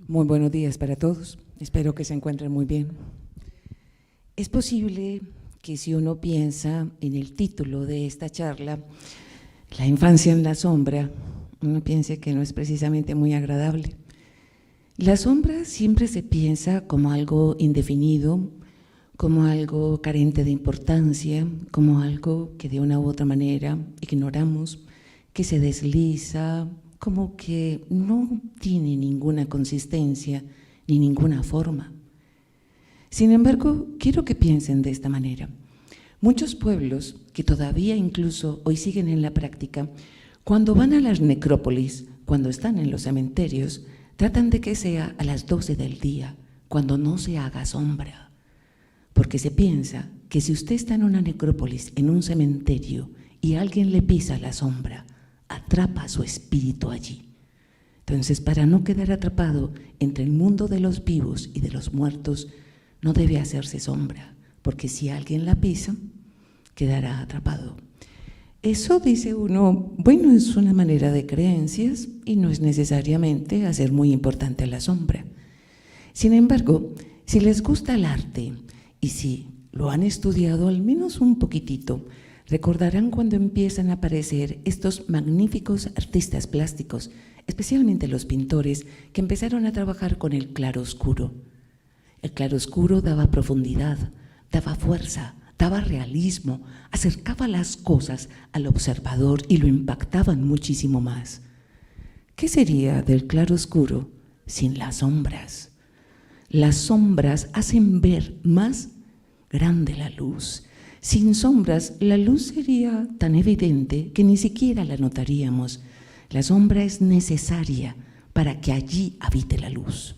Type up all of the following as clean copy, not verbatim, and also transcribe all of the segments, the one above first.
Muy buenos días para todos. Espero que se encuentren muy bien. Es posible que si uno piensa en el título de esta charla, La infancia en la sombra, uno piense que no es precisamente muy agradable. La sombra siempre se piensa como algo indefinido, como algo carente de importancia, como algo que de una u otra manera ignoramos, que se desliza, como que no tiene ninguna consistencia ni ninguna forma. Sin embargo, quiero que piensen de esta manera. Muchos pueblos que todavía incluso hoy siguen en la práctica, cuando van a las necrópolis, cuando están en los cementerios, tratan de que sea a las 12 del día, cuando no se haga sombra. Porque se piensa que si usted está en una necrópolis, en un cementerio, y alguien le pisa la sombra, atrapa su espíritu allí. Entonces, para no quedar atrapado entre el mundo de los vivos y de los muertos, no debe hacerse sombra, porque si alguien la pisa, quedará atrapado. Eso, dice uno, bueno, es una manera de creencias y no es necesariamente hacer muy importante la sombra. Sin embargo, si les gusta el arte y si lo han estudiado al menos un poquitito, recordarán cuando empiezan a aparecer estos magníficos artistas plásticos, especialmente los pintores, que empezaron a trabajar con el claroscuro. El claroscuro daba profundidad, daba fuerza, daba realismo, acercaba las cosas al observador y lo impactaban muchísimo más. ¿Qué sería del claroscuro sin las sombras? Las sombras hacen ver más grande la luz. Sin sombras, la luz sería tan evidente que ni siquiera la notaríamos. La sombra es necesaria para que allí habite la luz.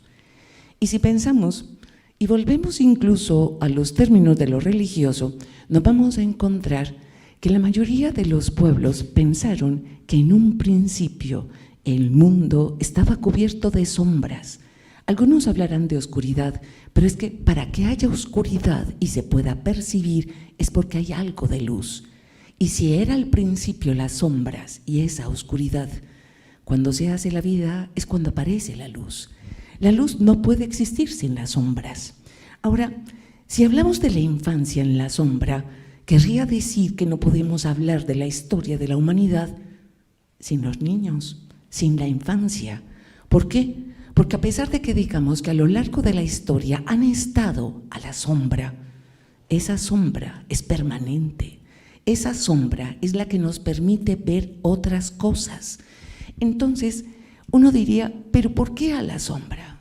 Y si pensamos y volvemos incluso a los términos de lo religioso, nos vamos a encontrar que la mayoría de los pueblos pensaron que en un principio el mundo estaba cubierto de sombras. Algunos hablarán de oscuridad, pero es que para que haya oscuridad y se pueda percibir es porque hay algo de luz. Y si era al principio las sombras y esa oscuridad, cuando se hace la vida es cuando aparece la luz. La luz no puede existir sin las sombras. Ahora, si hablamos de la infancia en la sombra, querría decir que no podemos hablar de la historia de la humanidad sin los niños, sin la infancia. ¿Por qué? Porque a pesar de que digamos que a lo largo de la historia han estado a la sombra, esa sombra es permanente. Esa sombra es la que nos permite ver otras cosas. Entonces, uno diría, ¿pero por qué a la sombra?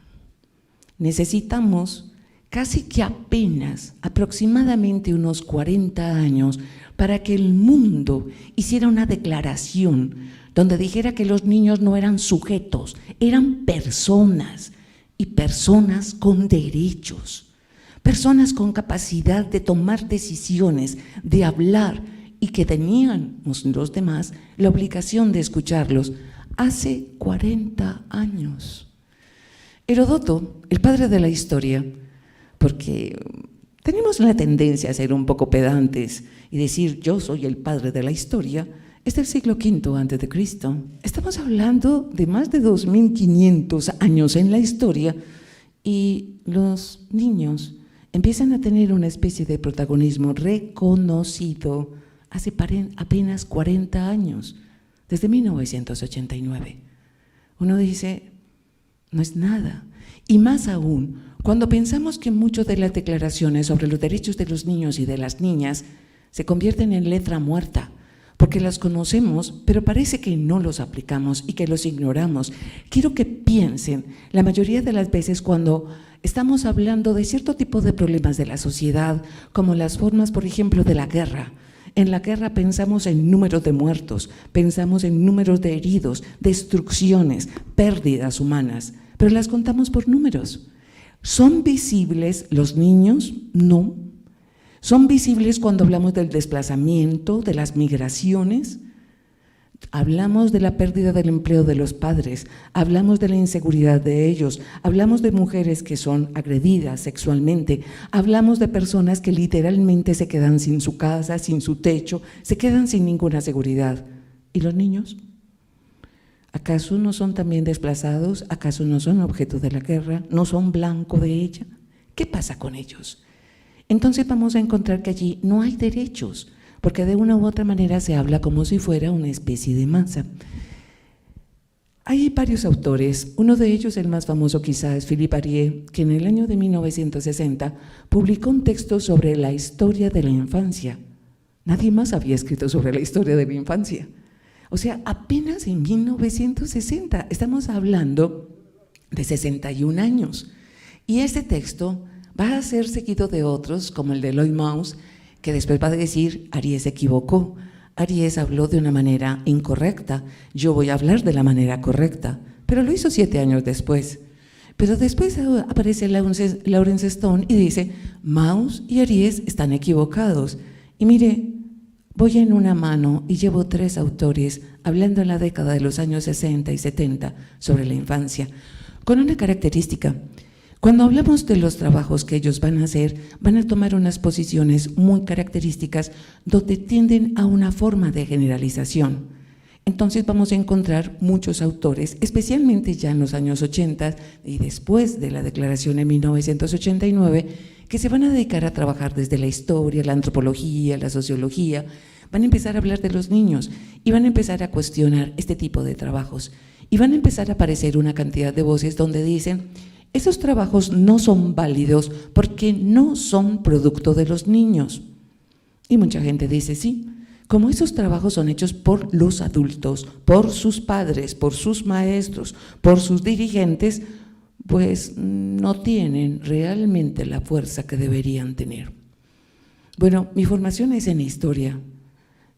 Necesitamos casi que apenas aproximadamente unos 40 años para que el mundo hiciera una declaración donde dijera que los niños no eran sujetos, eran personas y personas con derechos, personas con capacidad de tomar decisiones, de hablar y que teníamos los demás la obligación de escucharlos hace 40 años. Heródoto, el padre de la historia, porque tenemos la tendencia a ser un poco pedantes y decir yo soy el padre de la historia, es del siglo V a.C. Estamos hablando de más de 2500 años en la historia y los niños empiezan a tener una especie de protagonismo reconocido hace apenas 40 años, desde 1989. Uno dice, no es nada. Y más aún, cuando pensamos que muchas de las declaraciones sobre los derechos de los niños y de las niñas se convierten en letra muerta, porque las conocemos, pero parece que no los aplicamos y que los ignoramos. Quiero que piensen, la mayoría de las veces cuando estamos hablando de cierto tipo de problemas de la sociedad, como las formas, por ejemplo, de la guerra. En la guerra pensamos en números de muertos, pensamos en números de heridos, destrucciones, pérdidas humanas, pero las contamos por números. ¿Son visibles los niños? No. ¿Son visibles cuando hablamos del desplazamiento, de las migraciones? Hablamos de la pérdida del empleo de los padres, hablamos de la inseguridad de ellos, hablamos de mujeres que son agredidas sexualmente, hablamos de personas que literalmente se quedan sin su casa, sin su techo, se quedan sin ninguna seguridad. ¿Y los niños? ¿Acaso no son también desplazados? ¿Acaso no son objeto de la guerra? ¿No son blanco de ella? ¿Qué pasa con ellos? Entonces vamos a encontrar que allí no hay derechos, porque de una u otra manera se habla como si fuera una especie de masa. Hay varios autores, uno de ellos, el más famoso quizás, es Philippe Arié, que en el año de 1960 publicó un texto sobre la historia de la infancia. Nadie más había escrito sobre la historia de la infancia. O sea, apenas en 1960, estamos hablando de 61 años. Y este texto va a ser seguido de otros, como el de Lloyd Mouse, que después va a decir, Arié se equivocó. Arié habló de una manera incorrecta, yo voy a hablar de la manera correcta, pero lo hizo 7 años después. Pero después aparece Lawrence Stone y dice, Mouse y Arié están equivocados. Y mire, voy en una mano y llevo 3 autores hablando en la década de los años 60 y 70 sobre la infancia, con una característica. Cuando hablamos de los trabajos que ellos van a hacer, van a tomar unas posiciones muy características donde tienden a una forma de generalización. Entonces vamos a encontrar muchos autores, especialmente ya en los años 80 y después de la declaración en 1989, que se van a dedicar a trabajar desde la historia, la antropología, la sociología, van a empezar a hablar de los niños y van a empezar a cuestionar este tipo de trabajos. Y van a empezar a aparecer una cantidad de voces donde dicen, esos trabajos no son válidos porque no son producto de los niños. Y mucha gente dice, sí, como esos trabajos son hechos por los adultos, por sus padres, por sus maestros, por sus dirigentes, pues no tienen realmente la fuerza que deberían tener. Bueno, mi formación es en historia.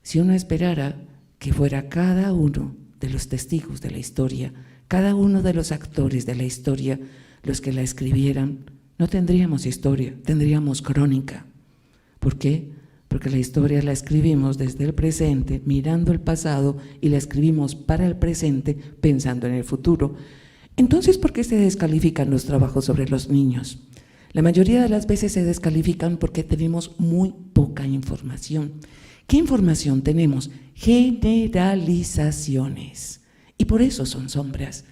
Si uno esperara que fuera cada uno de los testigos de la historia, cada uno de los actores de la historia, los que la escribieran, no tendríamos historia, tendríamos crónica. ¿Por qué? Porque la historia la escribimos desde el presente, mirando el pasado, y la escribimos para el presente, pensando en el futuro. Entonces, ¿por qué se descalifican los trabajos sobre los niños? La mayoría de las veces se descalifican porque tenemos muy poca información. ¿Qué información tenemos? Generalizaciones. Y por eso son sombras.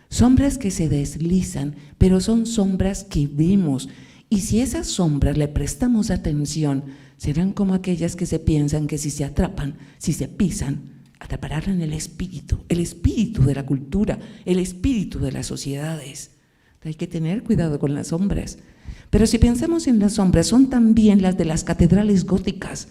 Sombras que se deslizan, pero son sombras que vemos. Y si esas sombras le prestamos atención, serán como aquellas que se piensan que si se atrapan, si se pisan, atraparán el espíritu de la cultura, el espíritu de las sociedades. Hay que tener cuidado con las sombras. Pero si pensamos en las sombras, son también las de las catedrales góticas,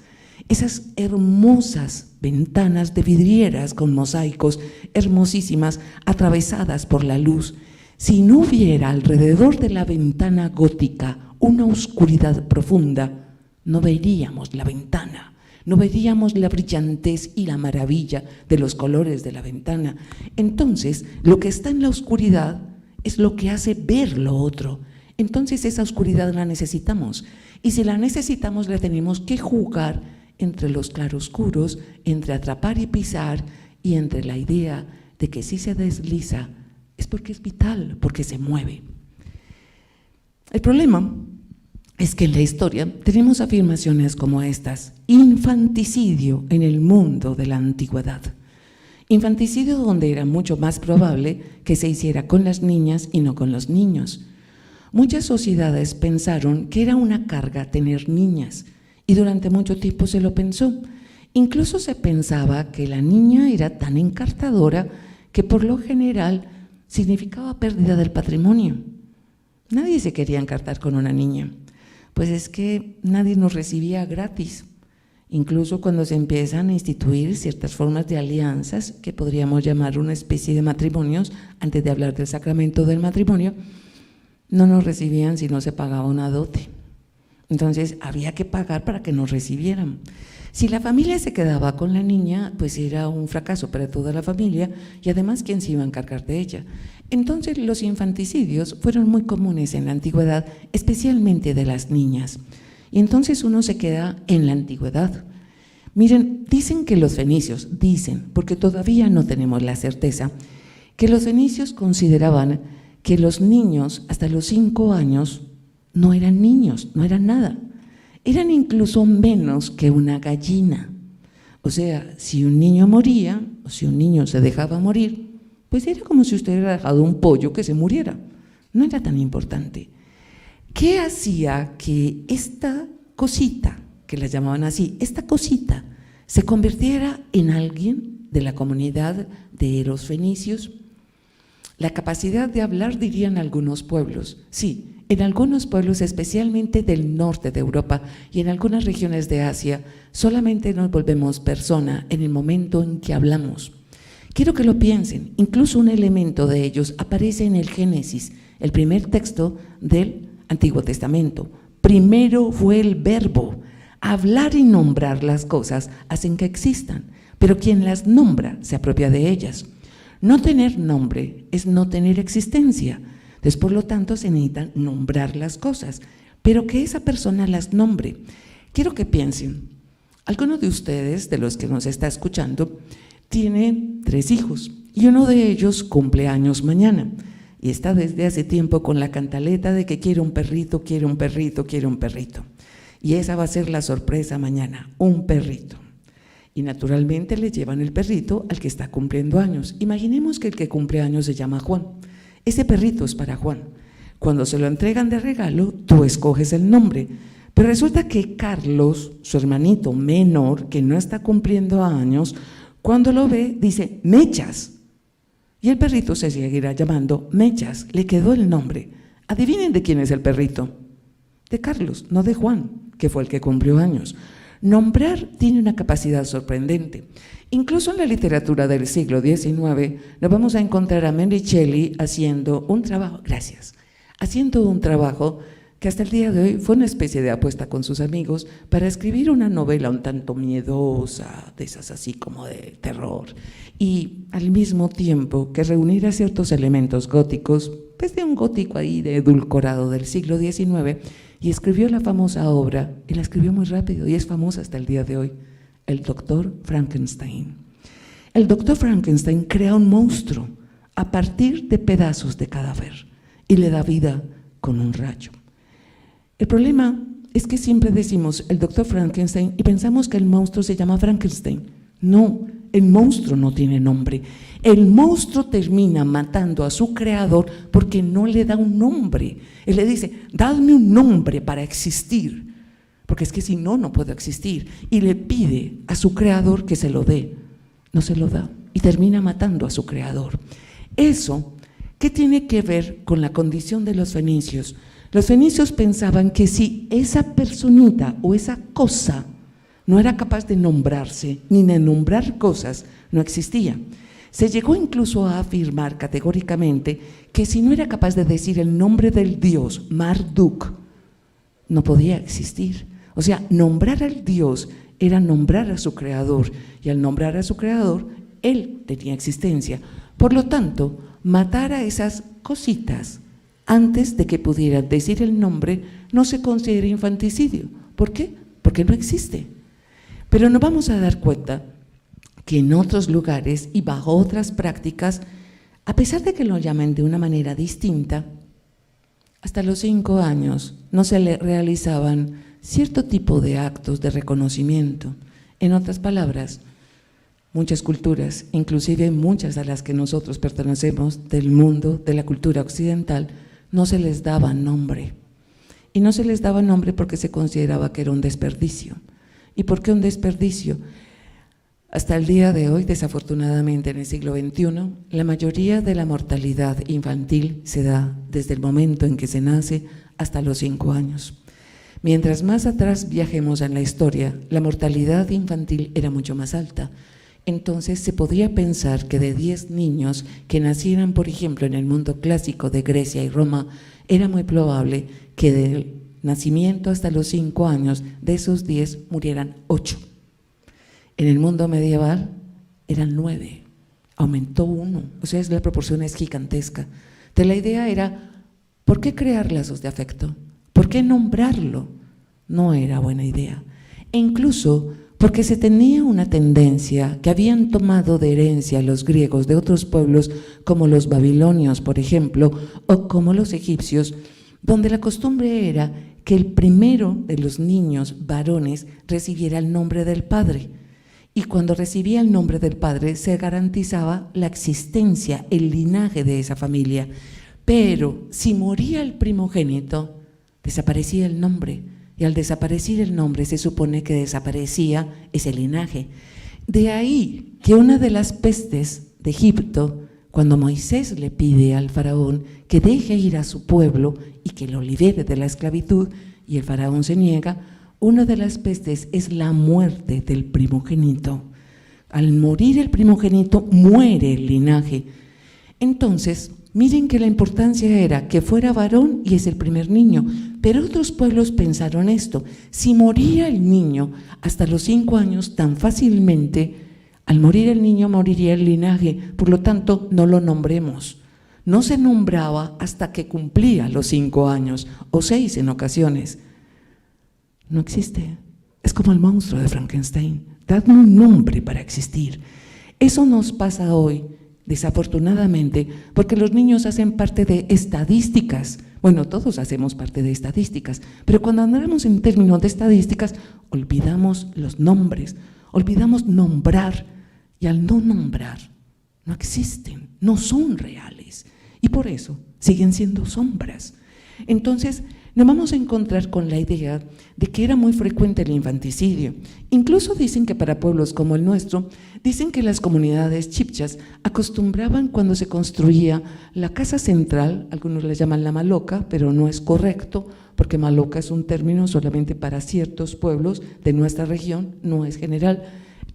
esas hermosas ventanas de vidrieras con mosaicos hermosísimas atravesadas por la luz. Si no hubiera alrededor de la ventana gótica una oscuridad profunda, no veríamos la ventana, no veríamos la brillantez y la maravilla de los colores de la ventana. Entonces, lo que está en la oscuridad es lo que hace ver lo otro. Entonces, esa oscuridad la necesitamos. Y si la necesitamos, la tenemos que jugar entre los claroscuros, entre atrapar y pisar, y entre la idea de que si se desliza es porque es vital, porque se mueve. El problema es que en la historia tenemos afirmaciones como estas: infanticidio en el mundo de la antigüedad. Infanticidio donde era mucho más probable que se hiciera con las niñas y no con los niños. Muchas sociedades pensaron que era una carga tener niñas, y durante mucho tiempo se lo pensó. Incluso se pensaba que la niña era tan encartadora que por lo general significaba pérdida del patrimonio. Nadie se quería encartar con una niña, pues es que nadie nos recibía gratis. Incluso cuando se empiezan a instituir ciertas formas de alianzas, que podríamos llamar una especie de matrimonios, antes de hablar del sacramento del matrimonio, no nos recibían si no se pagaba una dote. Entonces había que pagar para que nos recibieran. Si la familia se quedaba con la niña, pues era un fracaso para toda la familia, y además, ¿quién se iba a encargar de ella? Entonces los infanticidios fueron muy comunes en la antigüedad, especialmente de las niñas. Y entonces uno se queda en la antigüedad. Miren, dicen que los fenicios, porque todavía no tenemos la certeza, que los fenicios consideraban que los niños hasta los 5 años no eran niños, no eran nada. Eran incluso menos que una gallina. O sea, si un niño moría, o si un niño se dejaba morir, Pues era como si usted hubiera dejado un pollo que se muriera. No era tan importante. ¿Qué hacía que esta cosita, que la llamaban así, esta cosita, se convirtiera en alguien de la comunidad de los fenicios? La capacidad de hablar, dirían algunos pueblos. Sí, en algunos pueblos, especialmente del norte de Europa y en algunas regiones de Asia, solamente nos volvemos persona en el momento en que hablamos. Quiero que lo piensen, incluso un elemento de ellos aparece en el Génesis, el primer texto del Antiguo Testamento. Primero fue el verbo. Hablar y nombrar las cosas hacen que existan, pero quien las nombra se apropia de ellas. No tener nombre es no tener existencia. Entonces, por lo tanto, se necesitan nombrar las cosas, pero que esa persona las nombre. Quiero que piensen, alguno de ustedes, de los que nos está escuchando, tiene 3 hijos y uno de ellos cumple años mañana y está desde hace tiempo con la cantaleta de que quiere un perrito, quiere un perrito, quiere un perrito. Y esa va a ser la sorpresa mañana, un perrito. Y naturalmente le llevan el perrito al que está cumpliendo años. Imaginemos que el que cumple años se llama Juan. Ese perrito es para Juan. Cuando se lo entregan de regalo, tú escoges el nombre. Pero resulta que Carlos, su hermanito menor, que no está cumpliendo años, cuando lo ve, dice Mechas. Y el perrito se seguirá llamando Mechas. Le quedó el nombre. Adivinen de quién es el perrito. De Carlos, no de Juan, que fue el que cumplió años. Nombrar tiene una capacidad sorprendente. Incluso en la literatura del siglo XIX nos vamos a encontrar a Mary Shelley haciendo un trabajo, haciendo un trabajo que hasta el día de hoy fue una especie de apuesta con sus amigos para escribir una novela un tanto miedosa, de esas así como de terror, y al mismo tiempo que reuniera ciertos elementos góticos, pues de un gótico ahí de edulcorado del siglo XIX, y escribió la famosa obra, y la escribió muy rápido, y es famosa hasta el día de hoy, El Doctor Frankenstein. El Doctor Frankenstein crea un monstruo a partir de pedazos de cadáver y le da vida con un rayo. El problema es que siempre decimos el Doctor Frankenstein y pensamos que el monstruo se llama Frankenstein. No, el monstruo no tiene nombre. El monstruo termina matando a su creador porque no le da un nombre. Él le dice, dadme un nombre para existir, porque es que si no, no puedo existir. Y le pide a su creador que se lo dé. No se lo da y termina matando a su creador. Eso, ¿qué tiene que ver con la condición de los fenicios? Los fenicios pensaban que si esa personita o esa cosa no era capaz de nombrarse ni de nombrar cosas, no existía. Se llegó incluso a afirmar categóricamente que si no era capaz de decir el nombre del dios Marduk, no podía existir. O sea, nombrar al dios era nombrar a su creador, y al nombrar a su creador, él tenía existencia. Por lo tanto, matar a esas cositas antes de que pudieran decir el nombre no se considera infanticidio. ¿Por qué? Porque no existe. Pero nos vamos a dar cuenta que en otros lugares y bajo otras prácticas, a pesar de que lo llamen de una manera distinta, hasta los 5 años no se le realizaban cierto tipo de actos de reconocimiento. En otras palabras, muchas culturas, inclusive muchas a las que nosotros pertenecemos del mundo, de la cultura occidental, no se les daba nombre. Y no se les daba nombre porque se consideraba que era un desperdicio. ¿Y por qué un desperdicio? Hasta el día de hoy, desafortunadamente en el siglo XXI, la mayoría de la mortalidad infantil se da desde el momento en que se nace hasta los 5 años. Mientras más atrás viajemos en la historia, la mortalidad infantil era mucho más alta. Entonces se podría pensar que de 10 niños que nacieran, por ejemplo, en el mundo clásico de Grecia y Roma, era muy probable que del nacimiento hasta los 5 años, de esos 10 murieran 8. En el mundo medieval eran 9, aumentó 1, o sea, la proporción es gigantesca. Entonces la idea era, ¿por qué crear lazos de afecto? ¿Por qué nombrarlo? No era buena idea. E incluso porque se tenía una tendencia que habían tomado de herencia los griegos de otros pueblos, como los babilonios, por ejemplo, o como los egipcios, donde la costumbre era que el primero de los niños varones recibiera el nombre del padre. y cuando recibía el nombre del padre se garantizaba la existencia, el linaje de esa familia. Pero si moría el primogénito, desaparecía el nombre, y al desaparecer el nombre se supone que desaparecía ese linaje. De ahí que una de las pestes de Egipto, cuando Moisés le pide al faraón que deje ir a su pueblo y que lo libere de la esclavitud, y el faraón se niega, una de las pestes es la muerte del primogénito. Al morir el primogénito, muere el linaje. Entonces, miren que la importancia era que fuera varón y es el primer niño, pero otros pueblos pensaron esto: si moría el niño hasta los 5 años tan fácilmente, al morir el niño moriría el linaje, por lo tanto no lo nombremos. No se nombraba hasta que cumplía los 5 años, o 6 en ocasiones. No existe, es como el monstruo de Frankenstein, dadle un nombre para existir. Eso nos pasa hoy, desafortunadamente, porque los niños hacen parte de estadísticas. Bueno, todos hacemos parte de estadísticas, pero cuando andamos en términos de estadísticas, olvidamos los nombres, olvidamos nombrar, y al no nombrar, no existen, no son reales, y por eso siguen siendo sombras. Entonces, nos vamos a encontrar con la idea de que era muy frecuente el infanticidio. Incluso dicen que para pueblos como el nuestro, dicen que las comunidades chibchas acostumbraban cuando se construía la casa central, algunos le llaman la maloca, pero no es correcto, porque maloca es un término solamente para ciertos pueblos de nuestra región, no es general.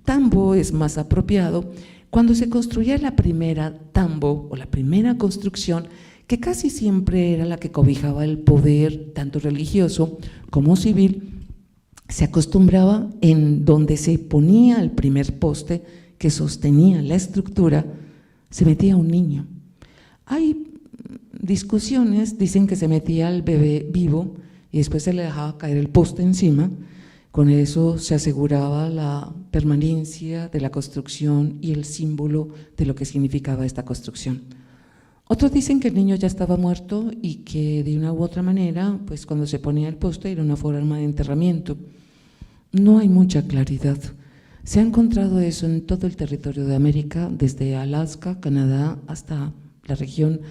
Tambo es más apropiado. Cuando se construía la primera tambo o la primera construcción, que casi siempre era la que cobijaba el poder tanto religioso como civil, se acostumbraba en donde se ponía el primer poste que sostenía la estructura, se metía un niño. Hay discusiones, dicen que se metía al bebé vivo y después se le dejaba caer el poste encima, con eso se aseguraba la permanencia de la construcción y el símbolo de lo que significaba esta construcción. Otros dicen que el niño ya estaba muerto y que de una u otra manera, pues cuando se ponía el poste era una forma de enterramiento. No hay mucha claridad. Se ha encontrado eso en todo el territorio de América, desde Alaska, Canadá, hasta la región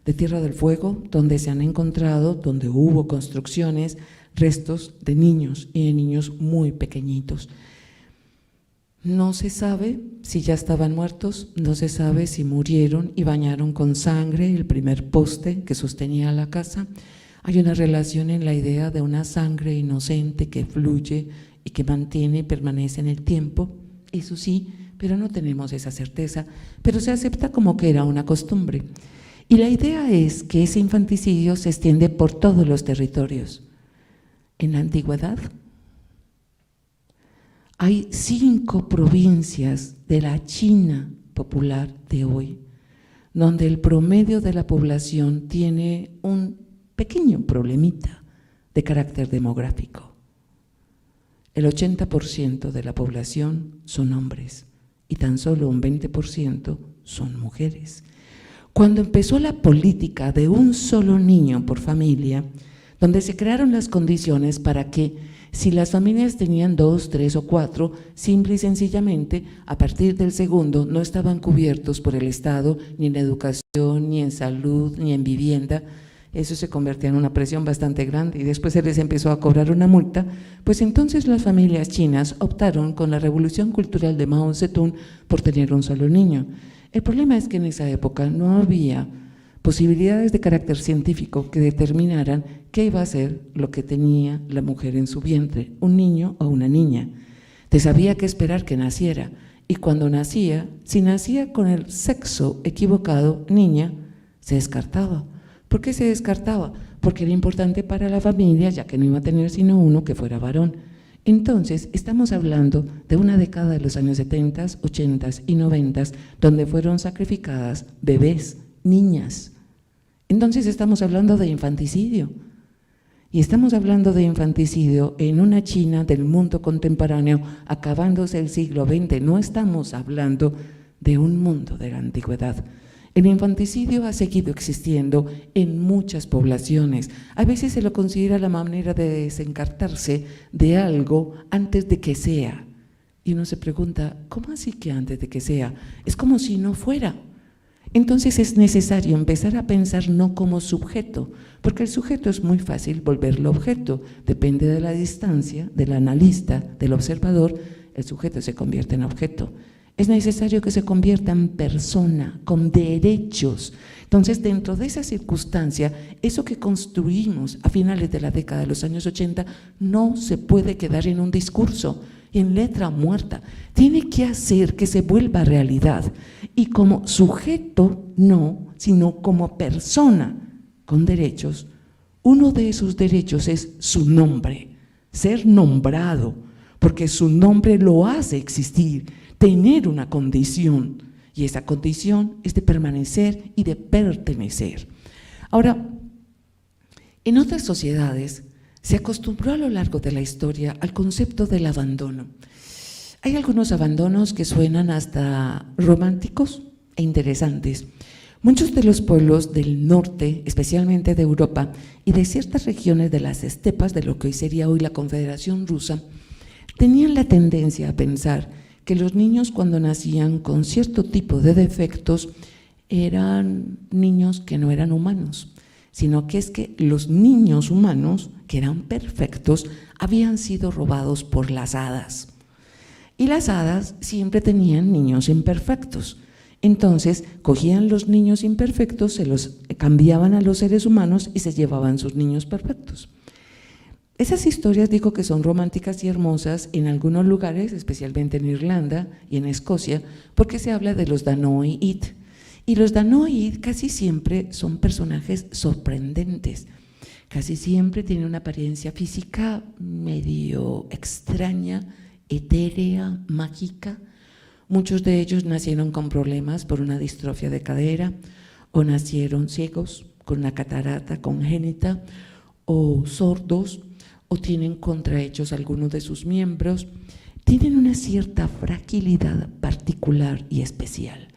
de Tierra del Fuego, donde se han encontrado, donde hubo construcciones, restos de niños y de niños muy pequeñitos. No se sabe si ya estaban muertos, no se sabe si murieron y bañaron con sangre el primer poste que sostenía la casa. Hay una relación en la idea de una sangre inocente que fluye y que mantiene y permanece en el tiempo, eso sí, pero no tenemos esa certeza, pero se acepta como que era una costumbre. Y la idea es que ese infanticidio se extiende por todos los territorios. En la antigüedad, hay 5 provincias de la China popular de hoy, donde el promedio de la población tiene un pequeño problemita de carácter demográfico. El 80% de la población son hombres y tan solo un 20% son mujeres. Cuando empezó la política de un solo niño por familia, donde se crearon las condiciones para que si las familias tenían 2, 3 o 4, simple y sencillamente, a partir del segundo no estaban cubiertos por el Estado ni en educación, ni en salud, ni en vivienda. Eso se convertía en una presión bastante grande y después se les empezó a cobrar una multa, pues entonces las familias chinas optaron con la revolución cultural de Mao Zedong por tener un solo niño. El problema es que en esa época no había posibilidades de carácter científico que determinaran qué iba a ser lo que tenía la mujer en su vientre, un niño o una niña. Entonces había que esperar que naciera, y cuando nacía, si nacía con el sexo equivocado, niña, se descartaba. ¿Por qué se descartaba? Porque era importante para la familia, ya que no iba a tener sino uno que fuera varón. Entonces, estamos hablando de una década de los años 70, 80 y 90, donde fueron sacrificadas bebés, niñas. Entonces estamos hablando de infanticidio, y estamos hablando de infanticidio en una China del mundo contemporáneo, acabándose el siglo XX, no estamos hablando de un mundo de la antigüedad. El infanticidio ha seguido existiendo en muchas poblaciones. A veces se lo considera la manera de desencartarse de algo antes de que sea, Y uno se pregunta, ¿cómo así que antes de que sea? Es como si no fuera. Entonces es necesario empezar a pensar no como sujeto, porque el sujeto es muy fácil volverlo objeto, depende de la distancia, del analista, del observador, el sujeto se convierte en objeto. Es necesario que se convierta en persona, con derechos. Entonces, dentro de esa circunstancia, eso que construimos a finales de la década de los años 80 no se puede quedar en un discurso, en letra muerta, tiene que hacer que se vuelva realidad, y como sujeto no, sino como persona con derechos. Uno de esos derechos es su nombre, ser nombrado, porque su nombre lo hace existir, tener una condición, y esa condición es de permanecer y de pertenecer. Ahora, en otras sociedades se acostumbró a lo largo de la historia al concepto del abandono. Hay algunos abandonos que suenan hasta románticos e interesantes. Muchos de los pueblos del norte, especialmente de Europa, y de ciertas regiones de las estepas de lo que hoy sería la Confederación Rusa, tenían la tendencia a pensar que los niños cuando nacían con cierto tipo de defectos eran niños que no eran humanos, sino que es que los niños humanos, que eran perfectos, habían sido robados por las hadas. Y las hadas siempre tenían niños imperfectos. Entonces, cogían los niños imperfectos, se los cambiaban a los seres humanos y se llevaban sus niños perfectos. Esas historias digo que son románticas y hermosas en algunos lugares, especialmente en Irlanda y en Escocia, porque se habla de los Danoid. Y los Danoid casi siempre son personajes sorprendentes, casi siempre tienen una apariencia física medio extraña, etérea, mágica. Muchos de ellos nacieron con problemas por una distrofia de cadera, o nacieron ciegos con una catarata congénita, o sordos, o tienen contrahechos algunos de sus miembros. Tienen una cierta fragilidad particular y especial,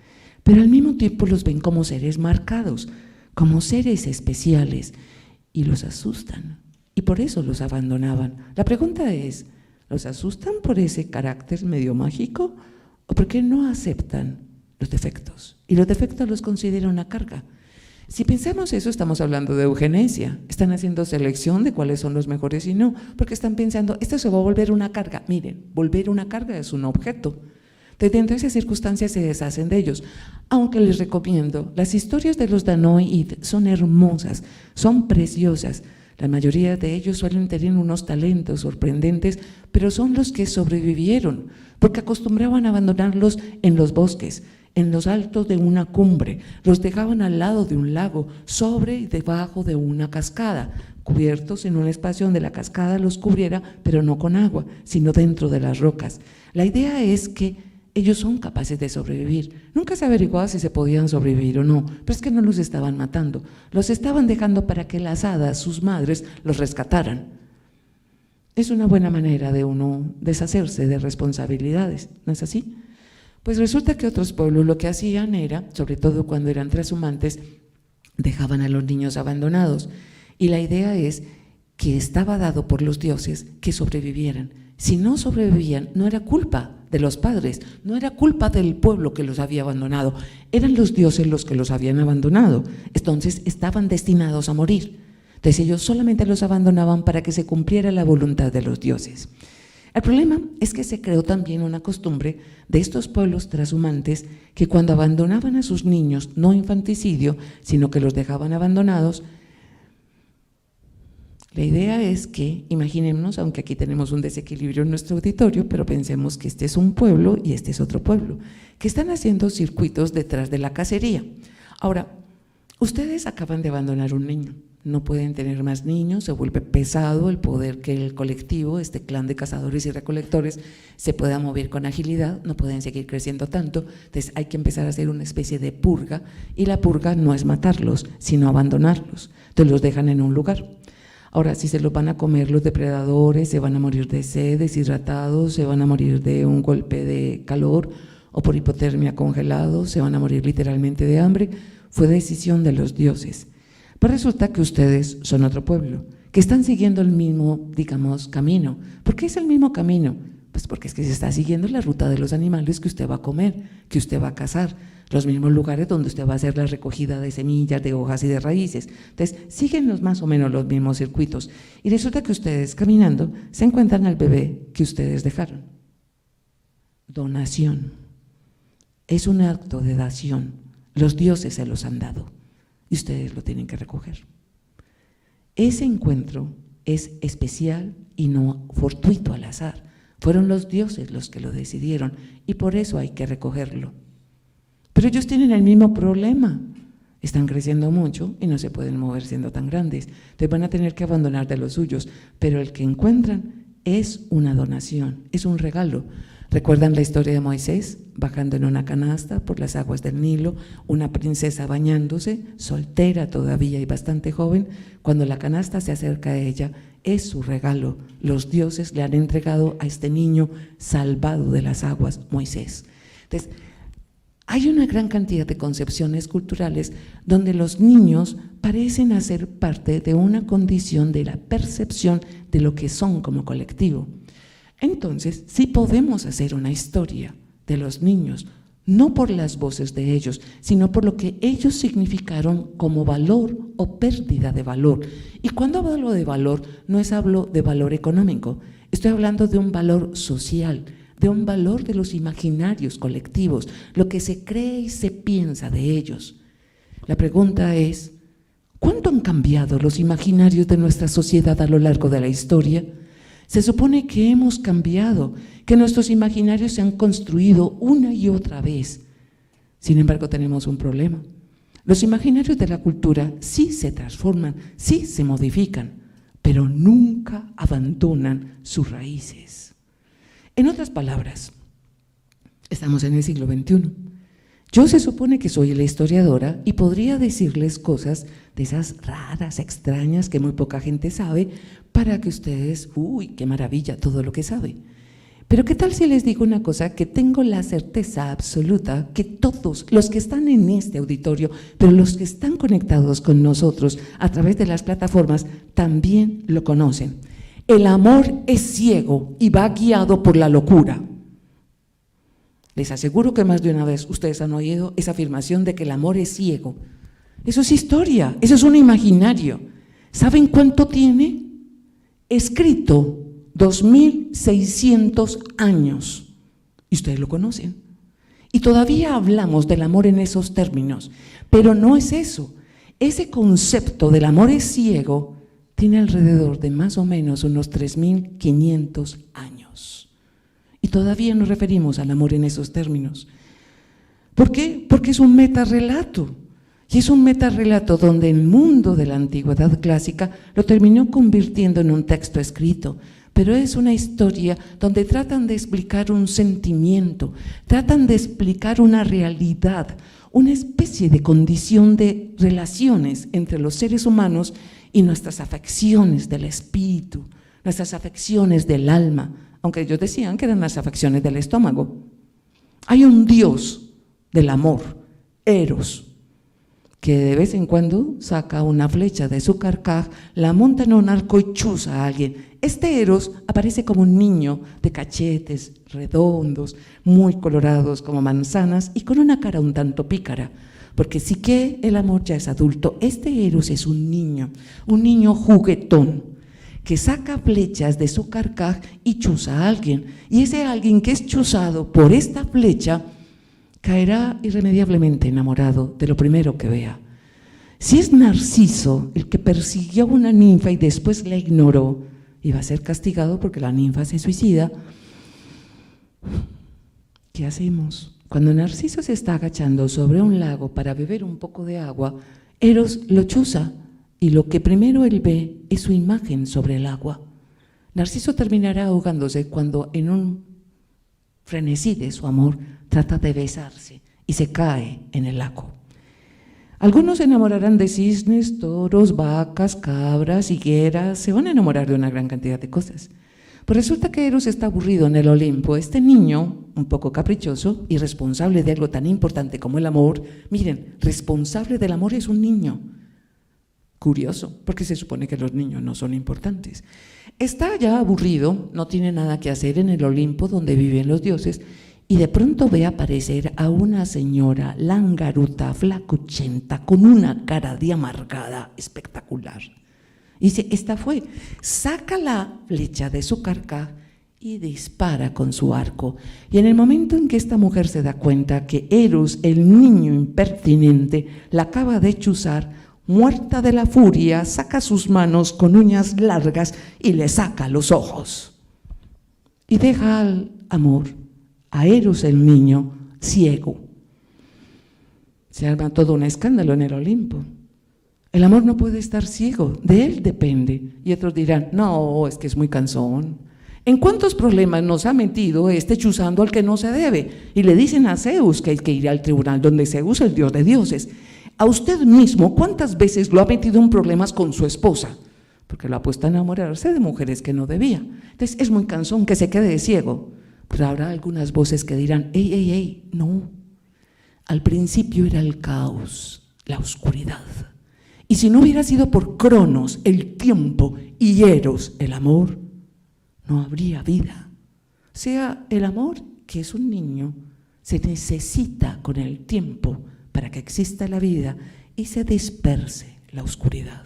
pero al mismo tiempo los ven como seres marcados, como seres especiales, y los asustan, y por eso los abandonaban. La pregunta es, ¿los asustan por ese carácter medio mágico o por qué no aceptan los defectos? Y los defectos los consideran una carga. Si pensamos eso, estamos hablando de eugenesia, están haciendo selección de cuáles son los mejores y no, porque están pensando, esto se va a volver una carga. Miren, volver una carga es un objeto. Dentro de esas circunstancias se deshacen de ellos, aunque les recomiendo, las historias de los Danoid son hermosas, son preciosas. La mayoría de ellos suelen tener unos talentos sorprendentes, pero son los que sobrevivieron, porque acostumbraban a abandonarlos en los bosques, en los altos de una cumbre, los dejaban al lado de un lago, sobre y debajo de una cascada, cubiertos en un espacio donde la cascada los cubriera, pero no con agua, sino dentro de las rocas. La idea es que ellos son capaces de sobrevivir. Nunca se averiguaba si se podían sobrevivir o no, pero es que no los estaban matando, los estaban dejando para que las hadas, sus madres, los rescataran. Es una buena manera de uno deshacerse de responsabilidades, ¿no es así? Pues resulta que otros pueblos lo que hacían era, sobre todo cuando eran trashumantes, dejaban a los niños abandonados. Y la idea es que estaba dado por los dioses que sobrevivieran. Si no sobrevivían, no era culpa de los padres, no era culpa del pueblo que los había abandonado, eran los dioses los que los habían abandonado. Entonces estaban destinados a morir. Entonces ellos solamente los abandonaban para que se cumpliera la voluntad de los dioses. El problema es que se creó también una costumbre de estos pueblos trashumantes que cuando abandonaban a sus niños, no infanticidio, sino que los dejaban abandonados, la idea es que, imaginémonos, aunque aquí tenemos un desequilibrio en nuestro auditorio, pero pensemos que este es un pueblo y este es otro pueblo, que están haciendo circuitos detrás de la cacería. Ahora, ustedes acaban de abandonar un niño, no pueden tener más niños, se vuelve pesado el poder que el colectivo, este clan de cazadores y recolectores, se pueda mover con agilidad, no pueden seguir creciendo tanto, entonces hay que empezar a hacer una especie de purga, y la purga no es matarlos, sino abandonarlos, entonces los dejan en un lugar. Ahora, si se los van a comer los depredadores, se van a morir de sed, deshidratados, se van a morir de un golpe de calor o por hipotermia congelados, se van a morir literalmente de hambre, fue decisión de los dioses. Pues resulta que ustedes son otro pueblo, que están siguiendo el mismo, digamos, camino. ¿Por qué es el mismo camino? Pues porque es que se está siguiendo la ruta de los animales que usted va a comer, que usted va a cazar, los mismos lugares donde usted va a hacer la recogida de semillas, de hojas y de raíces. Entonces, siguen más o menos los mismos circuitos. Y resulta que ustedes caminando se encuentran al bebé que ustedes dejaron. Donación. Es un acto de dación. Los dioses se los han dado y ustedes lo tienen que recoger. Ese encuentro es especial y no fortuito al azar. Fueron los dioses los que lo decidieron y por eso hay que recogerlo. Pero ellos tienen el mismo problema. Están creciendo mucho y no se pueden mover siendo tan grandes. Entonces van a tener que abandonar de los suyos, pero el que encuentran es una donación, es un regalo. ¿Recuerdan la historia de Moisés bajando en una canasta por las aguas del Nilo? Una princesa bañándose, soltera todavía y bastante joven. Cuando la canasta se acerca a ella, es su regalo. Los dioses le han entregado a este niño salvado de las aguas, Moisés. Entonces, hay una gran cantidad de concepciones culturales donde los niños parecen hacer parte de una condición de la percepción de lo que son como colectivo. Entonces, sí podemos hacer una historia de los niños, no por las voces de ellos, sino por lo que ellos significaron como valor o pérdida de valor. Y cuando hablo de valor, no hablo de valor económico, estoy hablando de un valor social, de un valor de los imaginarios colectivos, lo que se cree y se piensa de ellos. La pregunta es, ¿cuánto han cambiado los imaginarios de nuestra sociedad a lo largo de la historia? Se supone que hemos cambiado, que nuestros imaginarios se han construido una y otra vez. Sin embargo, tenemos un problema. Los imaginarios de la cultura sí se transforman, sí se modifican, pero nunca abandonan sus raíces. En otras palabras, estamos en el siglo XXI. Yo se supone que soy la historiadora y podría decirles cosas de esas raras, extrañas, que muy poca gente sabe, para que ustedes, uy, qué maravilla todo lo que sabe. Pero ¿qué tal si les digo una cosa que tengo la certeza absoluta que todos los que están en este auditorio, pero los que están conectados con nosotros a través de las plataformas, también lo conocen? El amor es ciego y va guiado por la locura. Les aseguro que más de una vez ustedes han oído esa afirmación de que el amor es ciego. Eso es historia, eso es un imaginario. ¿Saben cuánto tiene? Escrito 2600 años. Y ustedes lo conocen. Y todavía hablamos del amor en esos términos, pero no es eso. Ese concepto del amor es ciego tiene alrededor de más o menos unos 3500 años. Y todavía nos referimos al amor en esos términos. ¿Por qué? Porque es un metarrelato. Y es un metarrelato donde el mundo de la antigüedad clásica lo terminó convirtiendo en un texto escrito. Pero es una historia donde tratan de explicar un sentimiento, tratan de explicar una realidad, una especie de condición de relaciones entre los seres humanos y nuestras afecciones del espíritu, nuestras afecciones del alma, aunque ellos decían que eran las afecciones del estómago. Hay un dios del amor, Eros, que de vez en cuando saca una flecha de su carcaj, la monta en un arco y chuza a alguien. Este Eros aparece como un niño de cachetes redondos, muy colorados como manzanas y con una cara un tanto pícara, porque sí que el amor ya es adulto. Este Eros es un niño juguetón, que saca flechas de su carcaj y chuza a alguien, y ese alguien que es chuzado por esta flecha caerá irremediablemente enamorado de lo primero que vea. Si es Narciso el que persiguió a una ninfa y después la ignoró, y va a ser castigado porque la ninfa se suicida, ¿qué hacemos? Cuando Narciso se está agachando sobre un lago para beber un poco de agua, Eros lo chuza y lo que primero él ve es su imagen sobre el agua. Narciso terminará ahogándose cuando en un frenesí de su amor trata de besarse y se cae en el lago. Algunos se enamorarán de cisnes, toros, vacas, cabras, higueras, se van a enamorar de una gran cantidad de cosas. Pues resulta que Eros está aburrido en el Olimpo. Este niño, un poco caprichoso y responsable de algo tan importante como el amor, miren, responsable del amor es un niño. Curioso, porque se supone que los niños no son importantes. Está ya aburrido, no tiene nada que hacer en el Olimpo donde viven los dioses, y de pronto ve aparecer a una señora langaruta, flacuchenta, con una cara de amargada espectacular. Y dice, esta fue, saca la flecha de su carcaj y dispara con su arco. Y en el momento en que esta mujer se da cuenta que Eros, el niño impertinente, la acaba de chuzar, muerta de la furia, saca sus manos con uñas largas y le saca los ojos. Y deja al amor, a Eros el niño, ciego. Se arma todo un escándalo en el Olimpo. El amor no puede estar ciego, de él depende. Y otros dirán, no, es que es muy cansón. ¿En cuántos problemas nos ha metido chuzando al que no se debe? Y le dicen a Zeus que hay que ir al tribunal donde Zeus, el dios de dioses. A usted mismo, ¿cuántas veces lo ha metido en problemas con su esposa? Porque lo ha puesto a enamorarse de mujeres que no debía. Entonces es muy cansón que se quede ciego. Pero habrá algunas voces que dirán, ey, no. Al principio era el caos, la oscuridad. Y si no hubiera sido por Cronos, el tiempo, y Eros, el amor, no habría vida. O sea, el amor, que es un niño, se necesita con el tiempo para que exista la vida y se disperse la oscuridad.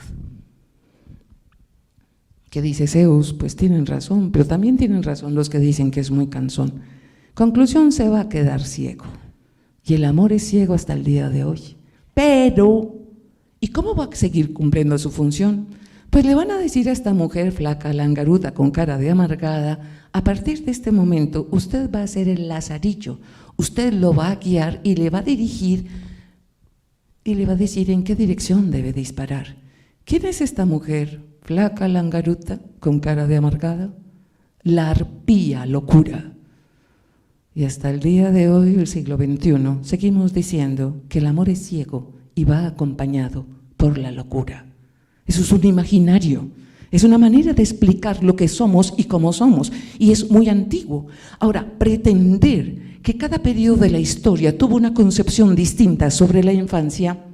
¿Qué dice Zeus? Pues tienen razón, pero también tienen razón los que dicen que es muy cansón. Conclusión, se va a quedar ciego. Y el amor es ciego hasta el día de hoy. Pero, ¿y cómo va a seguir cumpliendo su función? Pues le van a decir a esta mujer flaca, langaruda, con cara de amargada, a partir de este momento usted va a ser el lazarillo, usted lo va a guiar y le va a dirigir y le va a decir en qué dirección debe disparar. ¿Quién es esta mujer flaca, langaruta, con cara de amargada? La arpía locura. Y hasta el día de hoy, el siglo XXI, seguimos diciendo que el amor es ciego y va acompañado por la locura. Eso es un imaginario, es una manera de explicar lo que somos y cómo somos, y es muy antiguo. Ahora, pretender que cada periodo de la historia tuvo una concepción distinta sobre la infancia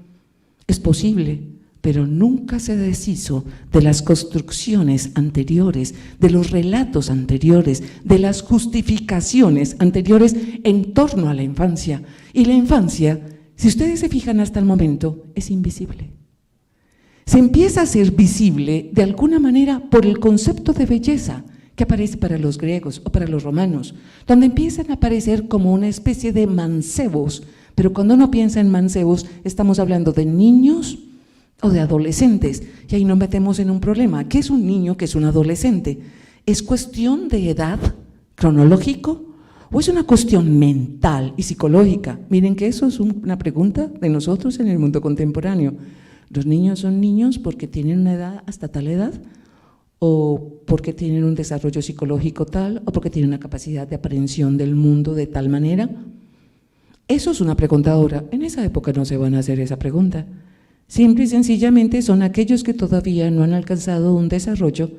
es posible, pero nunca se deshizo de las construcciones anteriores, de los relatos anteriores, de las justificaciones anteriores en torno a la infancia. Y la infancia, si ustedes se fijan hasta el momento, es invisible. Se empieza a ser visible de alguna manera por el concepto de belleza que aparece para los griegos o para los romanos, donde empiezan a aparecer como una especie de mancebos, pero cuando uno piensa en mancebos estamos hablando de niños o de adolescentes, y ahí nos metemos en un problema. ¿Qué es un niño? ¿Qué es un adolescente? ¿Es cuestión de edad cronológico o es una cuestión mental y psicológica? Miren que eso es una pregunta de nosotros en el mundo contemporáneo. ¿Los niños son niños porque tienen una edad hasta tal edad? ¿O porque tienen un desarrollo psicológico tal? ¿O porque tienen una capacidad de aprehensión del mundo de tal manera? Eso es una pregunta ahora. En esa época no se van a hacer esa pregunta. Simple y sencillamente son aquellos que todavía no han alcanzado un desarrollo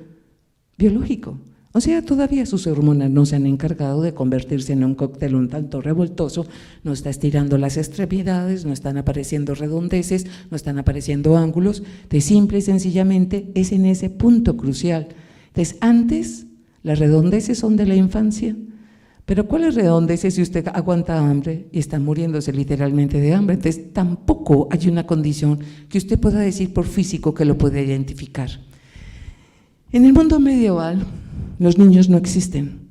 biológico. O sea, todavía sus hormonas no se han encargado de convertirse en un cóctel un tanto revoltoso, no está estirando las extremidades, no están apareciendo redondeces, no están apareciendo ángulos, de simple y sencillamente es en ese punto crucial. Entonces, antes las redondeces son de la infancia, pero ¿cuáles redondeces si usted aguanta hambre y está muriéndose literalmente de hambre? Entonces, tampoco hay una condición que usted pueda decir por físico que lo puede identificar. En el mundo medieval, los niños no existen.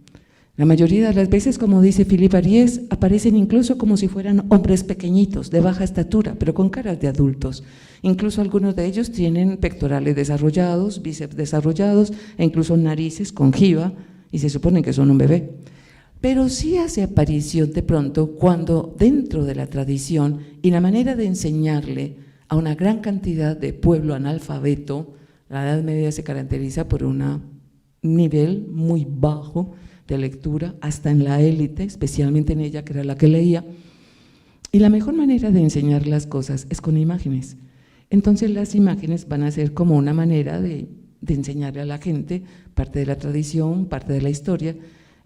La mayoría de las veces, como dice Philippe Ariès, aparecen incluso como si fueran hombres pequeñitos, de baja estatura, pero con caras de adultos. Incluso algunos de ellos tienen pectorales desarrollados, bíceps desarrollados, e incluso narices con jiba, y se supone que son un bebé. Pero sí hace aparición de pronto cuando dentro de la tradición y la manera de enseñarle a una gran cantidad de pueblo analfabeto, la Edad Media se caracteriza por un nivel muy bajo de lectura, hasta en la élite, especialmente en ella, que era la que leía, y la mejor manera de enseñar las cosas es con imágenes. Entonces las imágenes van a ser como una manera de enseñarle a la gente parte de la tradición, parte de la historia,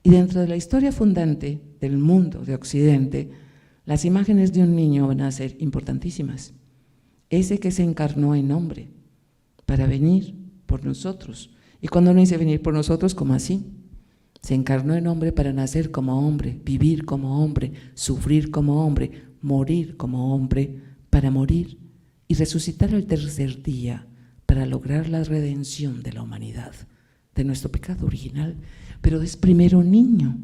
y dentro de la historia fundante del mundo de Occidente, las imágenes de un niño van a ser importantísimas. Ese que se encarnó en hombre, para venir por nosotros. Y cuando uno dice venir por nosotros, ¿cómo así? Se encarnó en hombre para nacer como hombre, vivir como hombre, sufrir como hombre, morir como hombre, para morir y resucitar al tercer día para lograr la redención de la humanidad, de nuestro pecado original. Pero es primero niño.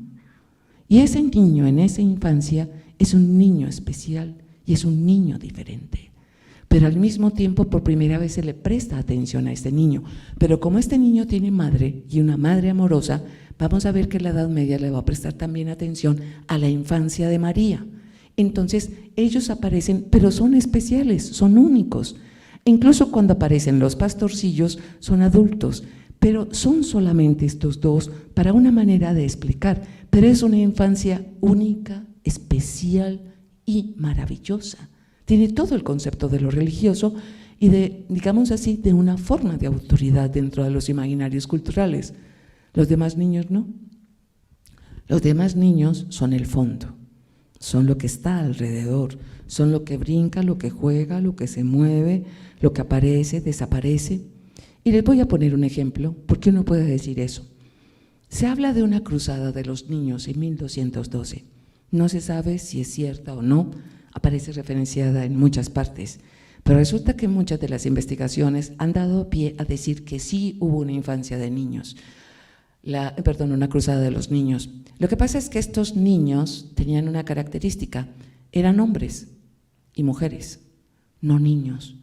Y ese niño en esa infancia es un niño especial y es un niño diferente. Pero al mismo tiempo por primera vez se le presta atención a este niño. Pero como este niño tiene madre y una madre amorosa, vamos a ver que en la Edad Media le va a prestar también atención a la infancia de María. Entonces ellos aparecen, pero son especiales, son únicos. Incluso cuando aparecen los pastorcillos son adultos, pero son solamente estos dos para una manera de explicar. Pero es una infancia única, especial y maravillosa. Tiene todo el concepto de lo religioso y de, digamos así, de una forma de autoridad dentro de los imaginarios culturales. Los demás niños no. Los demás niños son el fondo, son lo que está alrededor, son lo que brinca, lo que juega, lo que se mueve, lo que aparece, desaparece. Y les voy a poner un ejemplo, porque uno puede decir eso. Se habla de una cruzada de los niños en 1212. No se sabe si es cierta o no, aparece referenciada en muchas partes, pero resulta que muchas de las investigaciones han dado pie a decir que sí hubo una infancia de niños, una cruzada de los niños. Lo que pasa es que estos niños tenían una característica, eran hombres y mujeres, no niños.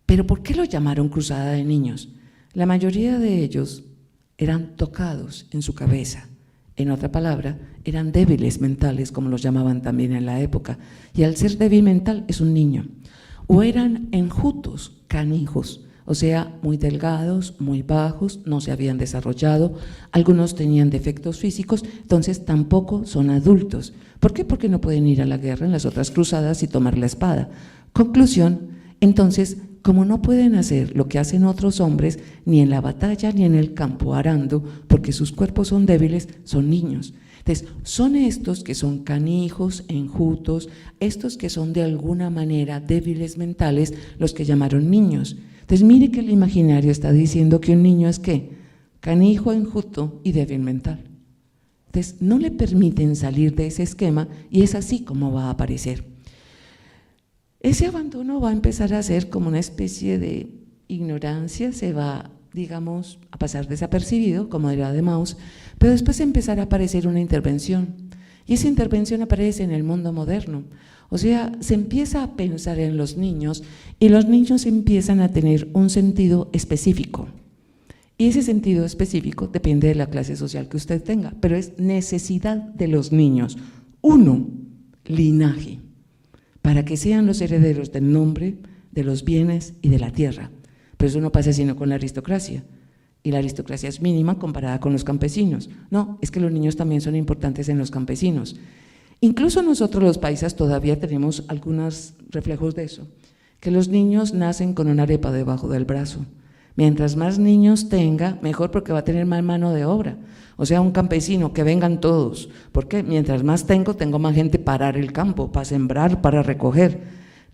¿Pero por qué lo llamaron cruzada de niños? La mayoría de ellos eran tocados en su cabeza. En otra palabra, eran débiles mentales, como los llamaban también en la época, y al ser débil mental es un niño. O eran enjutos, canijos, o sea, muy delgados, muy bajos, no se habían desarrollado, algunos tenían defectos físicos, entonces tampoco son adultos. ¿Por qué? Porque no pueden ir a la guerra en las otras cruzadas y tomar la espada. Conclusión, entonces, como no pueden hacer lo que hacen otros hombres, ni en la batalla ni en el campo arando, porque sus cuerpos son débiles, son niños. Entonces, son estos que son canijos, enjutos, estos que son de alguna manera débiles mentales, los que llamaron niños. Entonces, mire que el imaginario está diciendo que un niño es ¿qué? Canijo, enjuto y débil mental. Entonces, no le permiten salir de ese esquema y es así como va a aparecer. Ese abandono va a empezar a ser como una especie de ignorancia, se va, digamos, a pasar desapercibido, como era de Mauss, pero después empezará a aparecer una intervención, y esa intervención aparece en el mundo moderno. O sea, se empieza a pensar en los niños y los niños empiezan a tener un sentido específico. Y ese sentido específico depende de la clase social que usted tenga, pero es necesidad de los niños. Uno, linaje, para que sean los herederos del nombre, de los bienes y de la tierra. Pero eso no pasa sino con la aristocracia, y la aristocracia es mínima comparada con los campesinos. No, es que los niños también son importantes en los campesinos. Incluso nosotros los paisas todavía tenemos algunos reflejos de eso, que los niños nacen con una arepa debajo del brazo. Mientras más niños tenga, mejor, porque va a tener más mano de obra. O sea, un campesino, que vengan todos, porque mientras más tengo más gente para arar el campo, para sembrar, para recoger.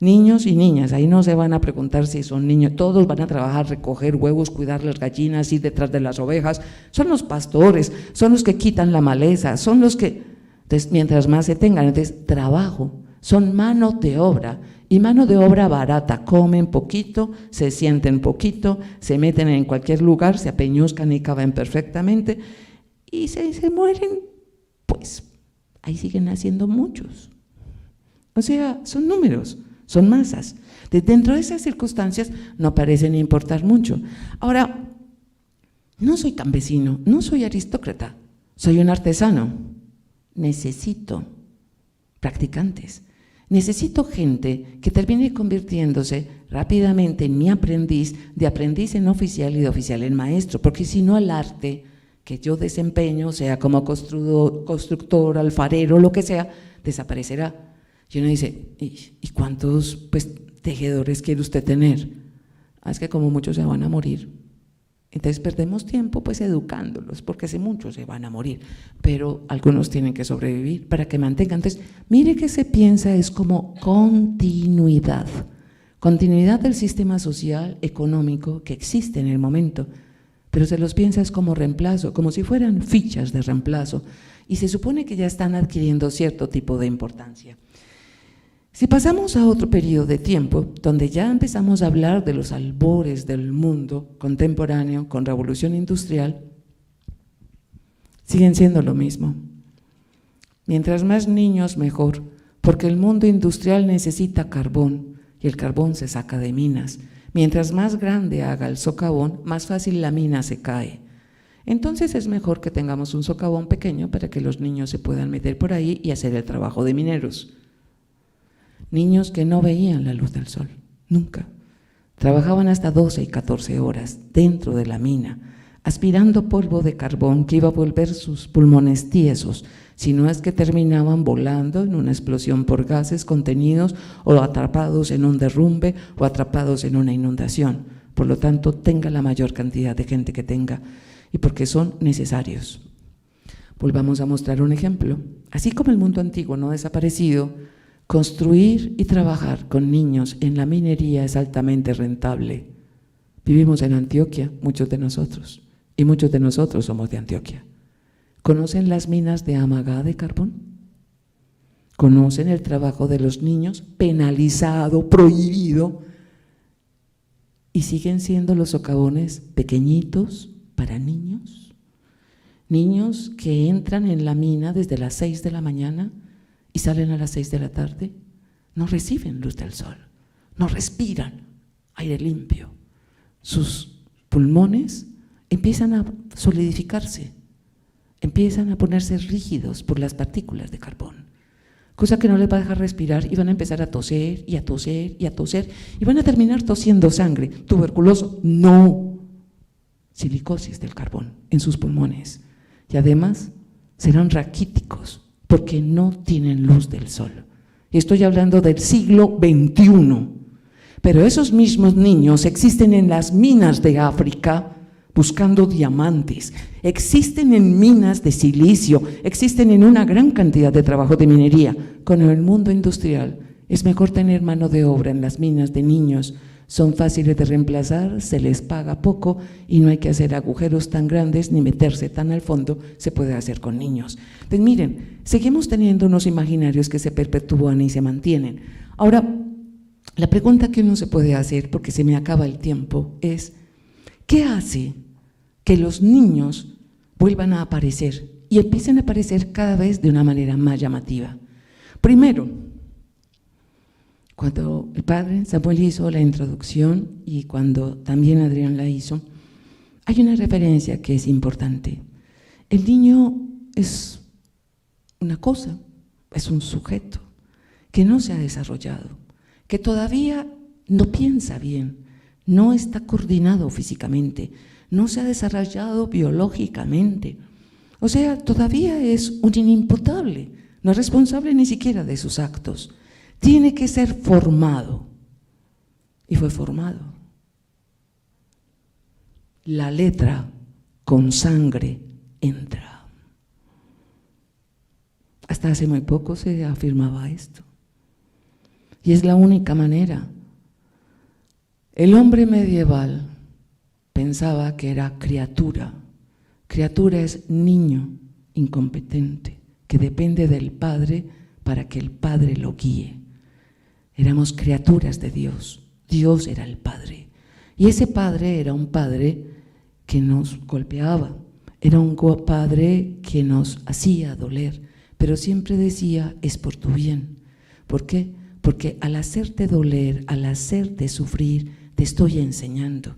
Niños y niñas, ahí no se van a preguntar si son niños, todos van a trabajar, recoger huevos, cuidar las gallinas, ir detrás de las ovejas, son los pastores, son los que quitan la maleza, son los que, entonces, mientras más se tengan, entonces trabajo, son mano de obra, y mano de obra barata, comen poquito, se sienten poquito, se meten en cualquier lugar, se apeñuzcan y caben perfectamente, y se mueren, pues ahí siguen naciendo muchos. O sea, son números, son masas. Dentro de esas circunstancias no parecen importar mucho. Ahora, no soy campesino, no soy aristócrata, soy un artesano. Necesito practicantes, necesito gente que termine convirtiéndose rápidamente en mi aprendiz, de aprendiz en oficial y de oficial en maestro, porque si no el arte que yo desempeño, sea como constructor, alfarero, lo que sea, desaparecerá. Y uno dice, ¿y cuántos tejedores quiere usted tener? Es que como muchos se van a morir. Entonces perdemos tiempo educándolos, porque hace muchos se van a morir, pero algunos tienen que sobrevivir para que mantengan. Entonces, mire que se piensa es como continuidad, continuidad del sistema social, económico que existe en el momento, pero se los piensas como reemplazo, como si fueran fichas de reemplazo, y se supone que ya están adquiriendo cierto tipo de importancia. Si pasamos a otro periodo de tiempo, donde ya empezamos a hablar de los albores del mundo contemporáneo con revolución industrial, siguen siendo lo mismo. Mientras más niños, mejor, porque el mundo industrial necesita carbón y el carbón se saca de minas. Mientras más grande haga el socavón, más fácil la mina se cae. Entonces es mejor que tengamos un socavón pequeño para que los niños se puedan meter por ahí y hacer el trabajo de mineros. Niños que no veían la luz del sol, nunca. Trabajaban hasta 12 y 14 horas dentro de la mina, aspirando polvo de carbón que iba a volver sus pulmones tiesos, si no es que terminaban volando en una explosión por gases contenidos o atrapados en un derrumbe o atrapados en una inundación. Por lo tanto, tenga la mayor cantidad de gente que tenga y porque son necesarios. Volvamos a mostrar un ejemplo. Así como el mundo antiguo no ha desaparecido, construir y trabajar con niños en la minería es altamente rentable. Vivimos en Antioquia, muchos de nosotros, y muchos de nosotros somos de Antioquia. ¿Conocen las minas de Amagá de carbón? ¿Conocen el trabajo de los niños penalizado, prohibido? ¿Y siguen siendo los socavones pequeñitos para niños? Niños que entran en la mina desde las 6 de la mañana y salen a las 6 de la tarde, no reciben luz del sol, no respiran aire limpio. Sus pulmones empiezan a solidificarse, empiezan a ponerse rígidos por las partículas de carbón, cosa que no les va a dejar respirar y van a empezar a toser y a toser y a toser y van a terminar tosiendo sangre. ¿Tuberculoso? No. Silicosis del carbón en sus pulmones y además serán raquíticos porque no tienen luz del sol. Y estoy hablando del siglo XXI, pero esos mismos niños existen en las minas de África buscando diamantes, existen en minas de silicio, existen en una gran cantidad de trabajo de minería. Con el mundo industrial es mejor tener mano de obra en las minas de niños, son fáciles de reemplazar, se les paga poco y no hay que hacer agujeros tan grandes ni meterse tan al fondo, se puede hacer con niños. Pues miren, seguimos teniendo unos imaginarios que se perpetúan y se mantienen. Ahora, la pregunta que uno se puede hacer, porque se me acaba el tiempo, es ¿qué hace que los niños vuelvan a aparecer y empiecen a aparecer cada vez de una manera más llamativa? Primero, cuando el padre Samuel hizo la introducción y cuando también Adrián la hizo, hay una referencia que es importante. El niño es una cosa, es un sujeto que no se ha desarrollado, que todavía no piensa bien, no está coordinado físicamente, no se ha desarrollado biológicamente. O sea, todavía es un inimputable, no es responsable ni siquiera de sus actos. Tiene que ser formado, y fue formado. La letra con sangre entra. Hasta hace muy poco se afirmaba esto, y es la única manera. El hombre medieval pensaba que era criatura. Criatura es niño incompetente, que depende del padre para que el padre lo guíe. Éramos criaturas de Dios, Dios era el Padre, y ese Padre era un Padre que nos golpeaba, era un Padre que nos hacía doler, pero siempre decía, es por tu bien. ¿Por qué? Porque al hacerte doler, al hacerte sufrir, te estoy enseñando.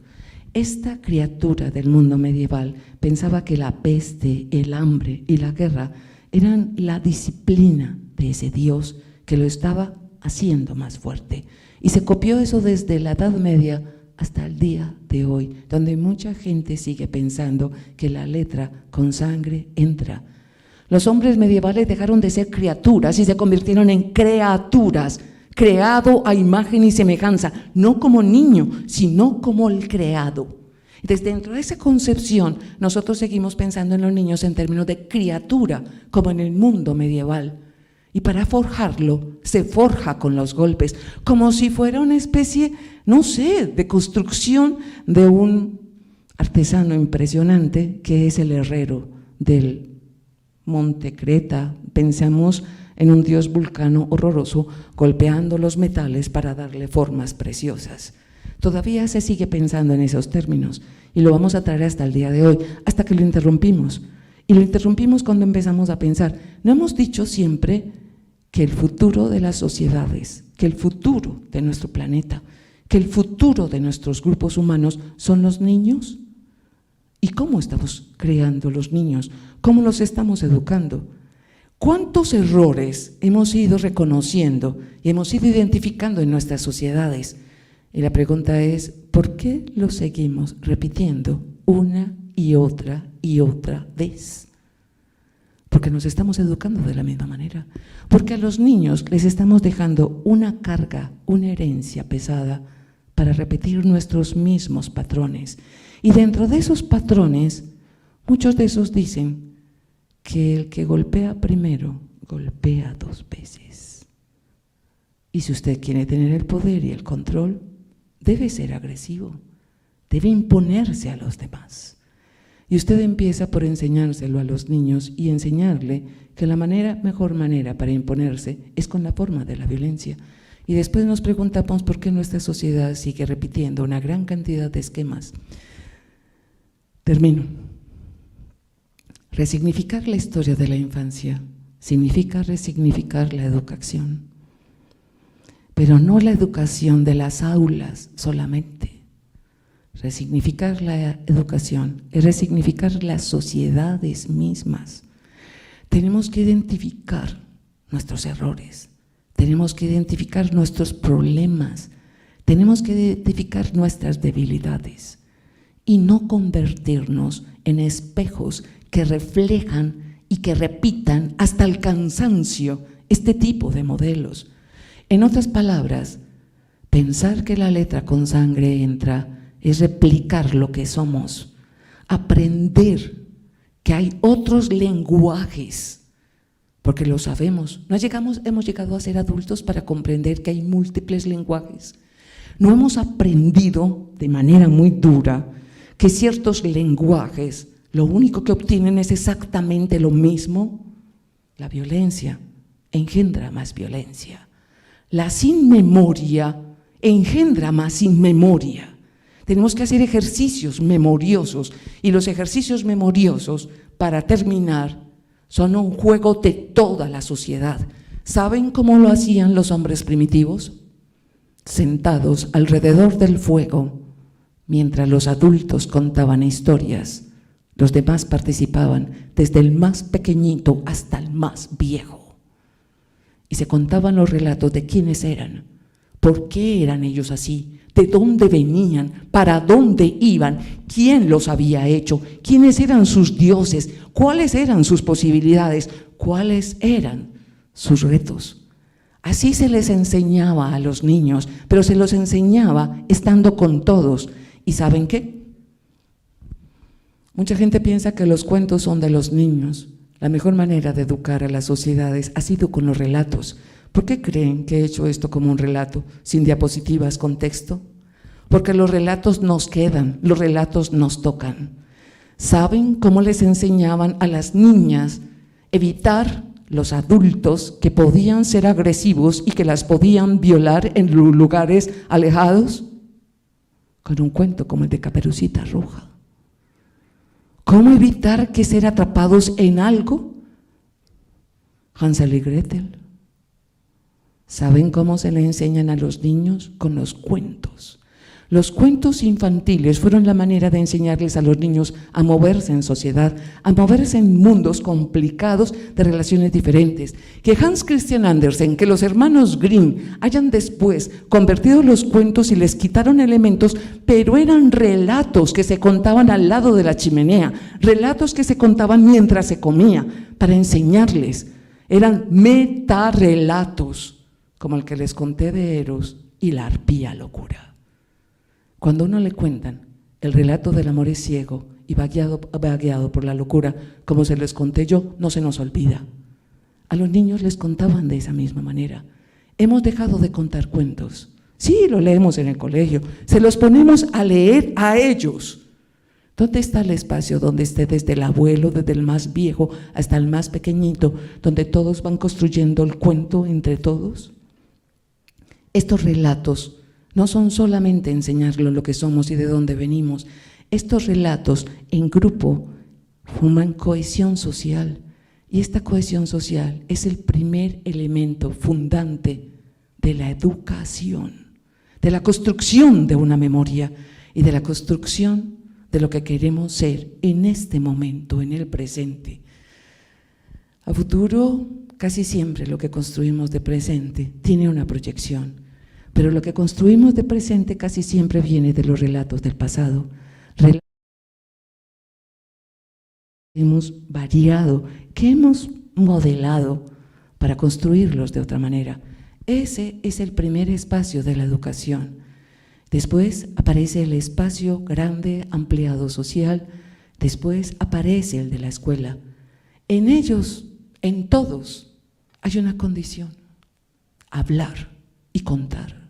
Esta criatura del mundo medieval pensaba que la peste, el hambre y la guerra eran la disciplina de ese Dios que lo estaba haciendo más fuerte, y se copió eso desde la Edad Media hasta el día de hoy, donde mucha gente sigue pensando que la letra con sangre entra. Los hombres medievales dejaron de ser criaturas y se convirtieron en creaturas, creado a imagen y semejanza, no como niño, sino como el creado. Desde dentro de esa concepción, nosotros seguimos pensando en los niños en términos de criatura, como en el mundo medieval. Y para forjarlo, se forja con los golpes, como si fuera una especie, no sé, de construcción de un artesano impresionante que es el herrero del Monte Creta. Pensamos en un dios vulcano horroroso golpeando los metales para darle formas preciosas. Todavía se sigue pensando en esos términos y lo vamos a traer hasta el día de hoy, hasta que lo interrumpimos. Y lo interrumpimos cuando empezamos a pensar, ¿no hemos dicho siempre que el futuro de las sociedades, que el futuro de nuestro planeta, que el futuro de nuestros grupos humanos son los niños? ¿Y cómo estamos creando los niños? ¿Cómo los estamos educando? ¿Cuántos errores hemos ido reconociendo y hemos ido identificando en nuestras sociedades? Y la pregunta es, ¿por qué los seguimos repitiendo una y otra vez? Porque nos estamos educando de la misma manera, porque a los niños les estamos dejando una carga, una herencia pesada para repetir nuestros mismos patrones. Y dentro de esos patrones, muchos de esos dicen que el que golpea primero, golpea dos veces. Y si usted quiere tener el poder y el control, debe ser agresivo, debe imponerse a los demás. Y usted empieza por enseñárselo a los niños y enseñarle que la mejor manera para imponerse es con la forma de la violencia. Y después nos preguntamos por qué nuestra sociedad sigue repitiendo una gran cantidad de esquemas. Termino. Resignificar la historia de la infancia significa resignificar la educación, pero no la educación de las aulas solamente. Resignificar la educación es resignificar las sociedades mismas. Tenemos que identificar nuestros errores, tenemos que identificar nuestros problemas, tenemos que identificar nuestras debilidades y no convertirnos en espejos que reflejan y que repitan hasta el cansancio este tipo de modelos. En otras palabras, pensar que la letra con sangre entra es replicar lo que somos, aprender que hay otros lenguajes, porque lo sabemos. Hemos llegado a ser adultos para comprender que hay múltiples lenguajes. No hemos aprendido de manera muy dura que ciertos lenguajes lo único que obtienen es exactamente lo mismo. La violencia engendra más violencia. La sin memoria engendra más sin memoria. Tenemos que hacer ejercicios memoriosos y los ejercicios memoriosos, para terminar, son un juego de toda la sociedad. ¿Saben cómo lo hacían los hombres primitivos? Sentados alrededor del fuego, mientras los adultos contaban historias, los demás participaban, desde el más pequeñito hasta el más viejo. Y se contaban los relatos de quiénes eran, por qué eran ellos así, de dónde venían, para dónde iban, quién los había hecho, quiénes eran sus dioses, cuáles eran sus posibilidades, cuáles eran sus retos. Así se les enseñaba a los niños, pero se los enseñaba estando con todos. ¿Y saben qué? Mucha gente piensa que los cuentos son de los niños. La mejor manera de educar a las sociedades ha sido con los relatos. ¿Por qué creen que he hecho esto como un relato, sin diapositivas, con texto? Porque los relatos nos quedan, los relatos nos tocan. ¿Saben cómo les enseñaban a las niñas evitar los adultos que podían ser agresivos y que las podían violar en lugares alejados? Con un cuento como el de Caperucita Roja. ¿Cómo evitar que ser atrapados en algo? Hansel y Gretel. ¿Saben cómo se le enseñan a los niños? Con los cuentos. Los cuentos infantiles fueron la manera de enseñarles a los niños a moverse en sociedad, a moverse en mundos complicados de relaciones diferentes. Que Hans Christian Andersen, que los hermanos Grimm hayan después convertido los cuentos y les quitaron elementos, pero eran relatos que se contaban al lado de la chimenea, relatos que se contaban mientras se comía, para enseñarles. Eran metarrelatos, como el que les conté de Eros y la arpía locura. Cuando a uno le cuentan el relato del amor es ciego y va guiado por la locura, como se les conté yo, no se nos olvida. A los niños les contaban de esa misma manera. Hemos dejado de contar cuentos. Sí, lo leemos en el colegio, se los ponemos a leer a ellos. ¿Dónde está el espacio donde esté desde el abuelo, desde el más viejo hasta el más pequeñito, donde todos van construyendo el cuento entre todos? Estos relatos no son solamente enseñarles lo que somos y de dónde venimos. Estos relatos en grupo forman cohesión social, y esta cohesión social es el primer elemento fundante de la educación, de la construcción de una memoria y de la construcción de lo que queremos ser en este momento, en el presente. A futuro, casi siempre lo que construimos de presente tiene una proyección, pero lo que construimos de presente casi siempre viene de los relatos del pasado. Hemos variado, que hemos modelado para construirlos de otra manera. Ese es el primer espacio de la educación. Después aparece el espacio grande, ampliado social, después aparece el de la escuela. En ellos, en todos, hay una condición: hablar y contar.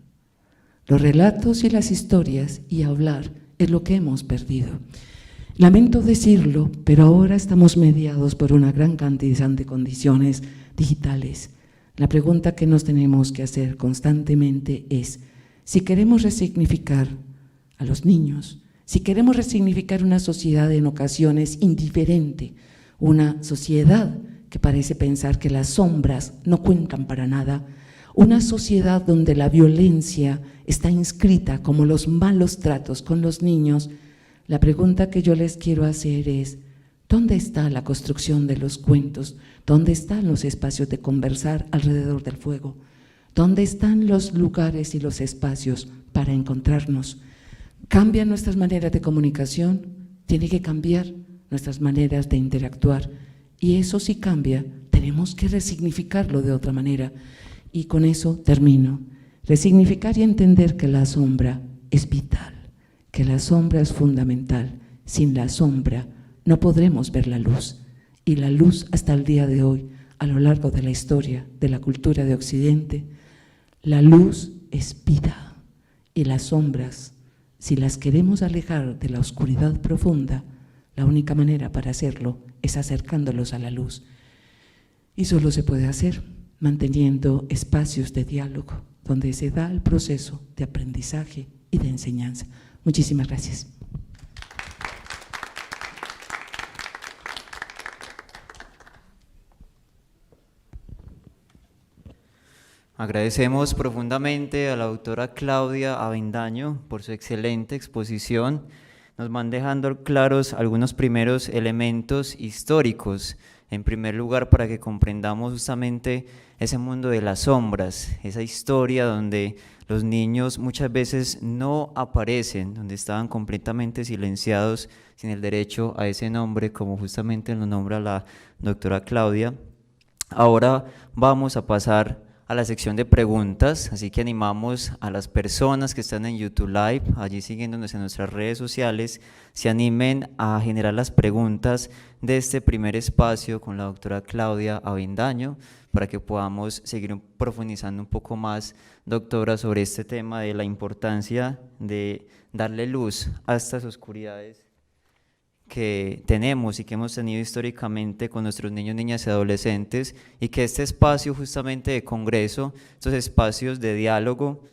Los relatos y las historias y hablar es lo que hemos perdido. Lamento decirlo, pero ahora estamos mediados por una gran cantidad de condiciones digitales. La pregunta que nos tenemos que hacer constantemente es: si queremos resignificar a los niños, si queremos resignificar una sociedad en ocasiones indiferente, una sociedad que parece pensar que las sombras no cuentan para nada, una sociedad donde la violencia está inscrita como los malos tratos con los niños, la pregunta que yo les quiero hacer es: ¿dónde está la construcción de los cuentos? ¿Dónde están los espacios de conversar alrededor del fuego? ¿Dónde están los lugares y los espacios para encontrarnos? ¿Cambian nuestras maneras de comunicación? Tiene que cambiar nuestras maneras de interactuar, y eso sí cambia, tenemos que resignificarlo de otra manera. Y con eso termino. Resignificar y entender que la sombra es vital, que la sombra es fundamental. Sin la sombra no podremos ver la luz, y la luz hasta el día de hoy, a lo largo de la historia de la cultura de Occidente, la luz es vida, y las sombras, si las queremos alejar de la oscuridad profunda, la única manera para hacerlo es acercándolos a la luz, y solo se puede hacer manteniendo espacios de diálogo donde se da el proceso de aprendizaje y de enseñanza. Muchísimas gracias. Agradecemos profundamente a la doctora Claudia Avendaño por su excelente exposición. Nos van dejando claros algunos primeros elementos históricos. En primer lugar, para que comprendamos justamente ese mundo de las sombras, esa historia donde los niños muchas veces no aparecen, donde estaban completamente silenciados, sin el derecho a ese nombre, como justamente lo nombra la doctora Claudia. Ahora vamos a pasar a la sección de preguntas, así que animamos a las personas que están en YouTube Live, allí siguiéndonos en nuestras redes sociales, se animen a generar las preguntas de este primer espacio con la doctora Claudia Avendaño, para que podamos seguir profundizando un poco más, doctora, sobre este tema de la importancia de darle luz a estas oscuridades que tenemos y que hemos tenido históricamente con nuestros niños, niñas y adolescentes, y que este espacio justamente de congreso, estos espacios de diálogo,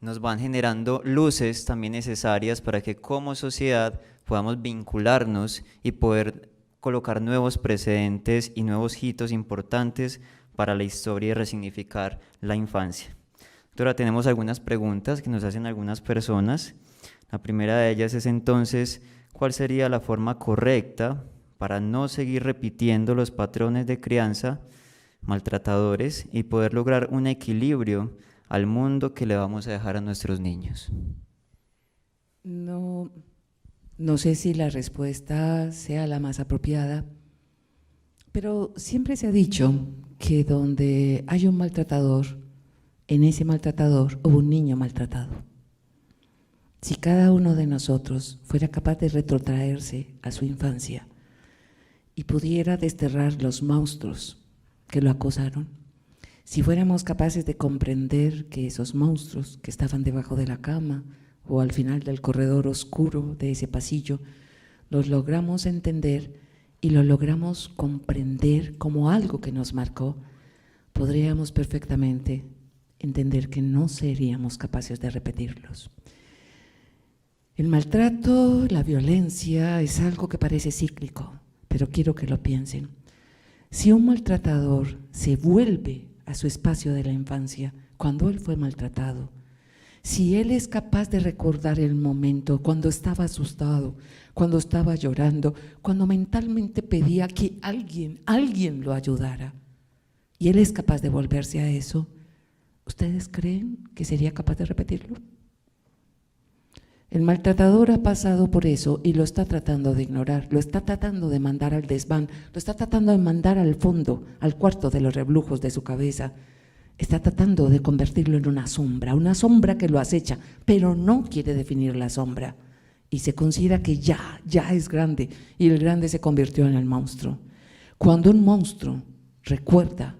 nos van generando luces también necesarias para que como sociedad podamos vincularnos y poder colocar nuevos precedentes y nuevos hitos importantes para la historia y resignificar la infancia. Doctora, tenemos algunas preguntas que nos hacen algunas personas. La primera de ellas es entonces: ¿cuál sería la forma correcta para no seguir repitiendo los patrones de crianza maltratadores y poder lograr un equilibrio al mundo que le vamos a dejar a nuestros niños? No sé si la respuesta sea la más apropiada, pero siempre se ha dicho que donde hay un maltratador, en ese maltratador hubo un niño maltratado. Si cada uno de nosotros fuera capaz de retrotraerse a su infancia y pudiera desterrar los monstruos que lo acosaron, si fuéramos capaces de comprender que esos monstruos que estaban debajo de la cama o al final del corredor oscuro de ese pasillo, los logramos entender y lo logramos comprender como algo que nos marcó, podríamos perfectamente entender que no seríamos capaces de repetirlos. El maltrato, la violencia es algo que parece cíclico, pero quiero que lo piensen. Si un maltratador se vuelve a su espacio de la infancia cuando él fue maltratado, si él es capaz de recordar el momento cuando estaba asustado, cuando estaba llorando, cuando mentalmente pedía que alguien lo ayudara, y él es capaz de volverse a eso, ¿ustedes creen que sería capaz de repetirlo? El maltratador ha pasado por eso y lo está tratando de ignorar, lo está tratando de mandar al desván, lo está tratando de mandar al fondo, al cuarto de los reblujos de su cabeza. Está tratando de convertirlo en una sombra que lo acecha, pero no quiere definir la sombra. Y se considera que ya es grande, y el grande se convirtió en el monstruo. Cuando un monstruo recuerda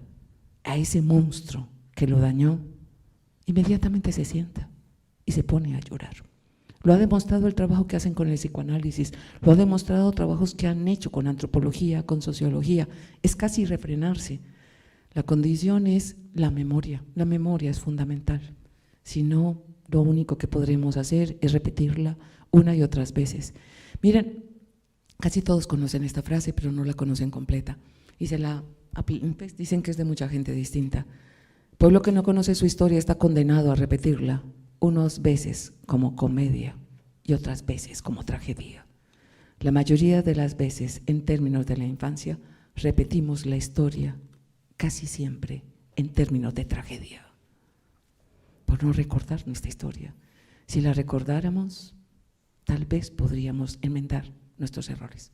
a ese monstruo que lo dañó, inmediatamente se sienta y se pone a llorar. Lo ha demostrado el trabajo que hacen con el psicoanálisis, lo ha demostrado trabajos que han hecho con antropología, con sociología. Es casi refrenarse. La condición es la memoria es fundamental. Si no, lo único que podremos hacer es repetirla una y otras veces. Miren, casi todos conocen esta frase, pero no la conocen completa. Y pues, dicen que es de mucha gente distinta. Pueblo que no conoce su historia está condenado a repetirla unas veces como comedia y otras veces como tragedia. La mayoría de las veces, en términos de la infancia, repetimos la historia casi siempre en términos de tragedia, por no recordar nuestra historia. Si la recordáramos, tal vez podríamos enmendar nuestros errores.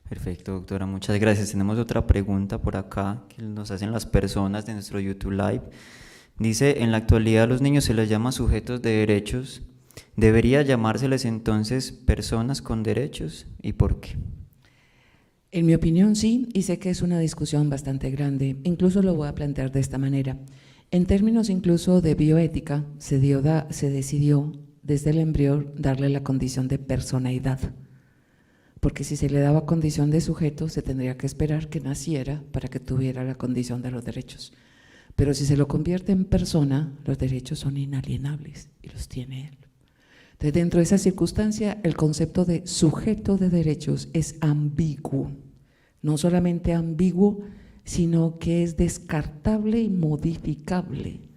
Perfecto, doctora, muchas gracias. Tenemos otra pregunta por acá que nos hacen las personas de nuestro YouTube Live. Dice, en la actualidad a los niños se les llama sujetos de derechos. ¿Debería llamárseles entonces personas con derechos? ¿Y por qué? En mi opinión sí, y sé que es una discusión bastante grande. Incluso lo voy a plantear de esta manera. En términos incluso de bioética, se decidió desde el embrión darle la condición de personalidad. Porque si se le daba condición de sujeto, se tendría que esperar que naciera para que tuviera la condición de los derechos. Pero si se lo convierte en persona, los derechos son inalienables y los tiene él. Entonces, dentro de esa circunstancia, el concepto de sujeto de derechos es ambiguo. No solamente ambiguo, sino que es descartable y modificable.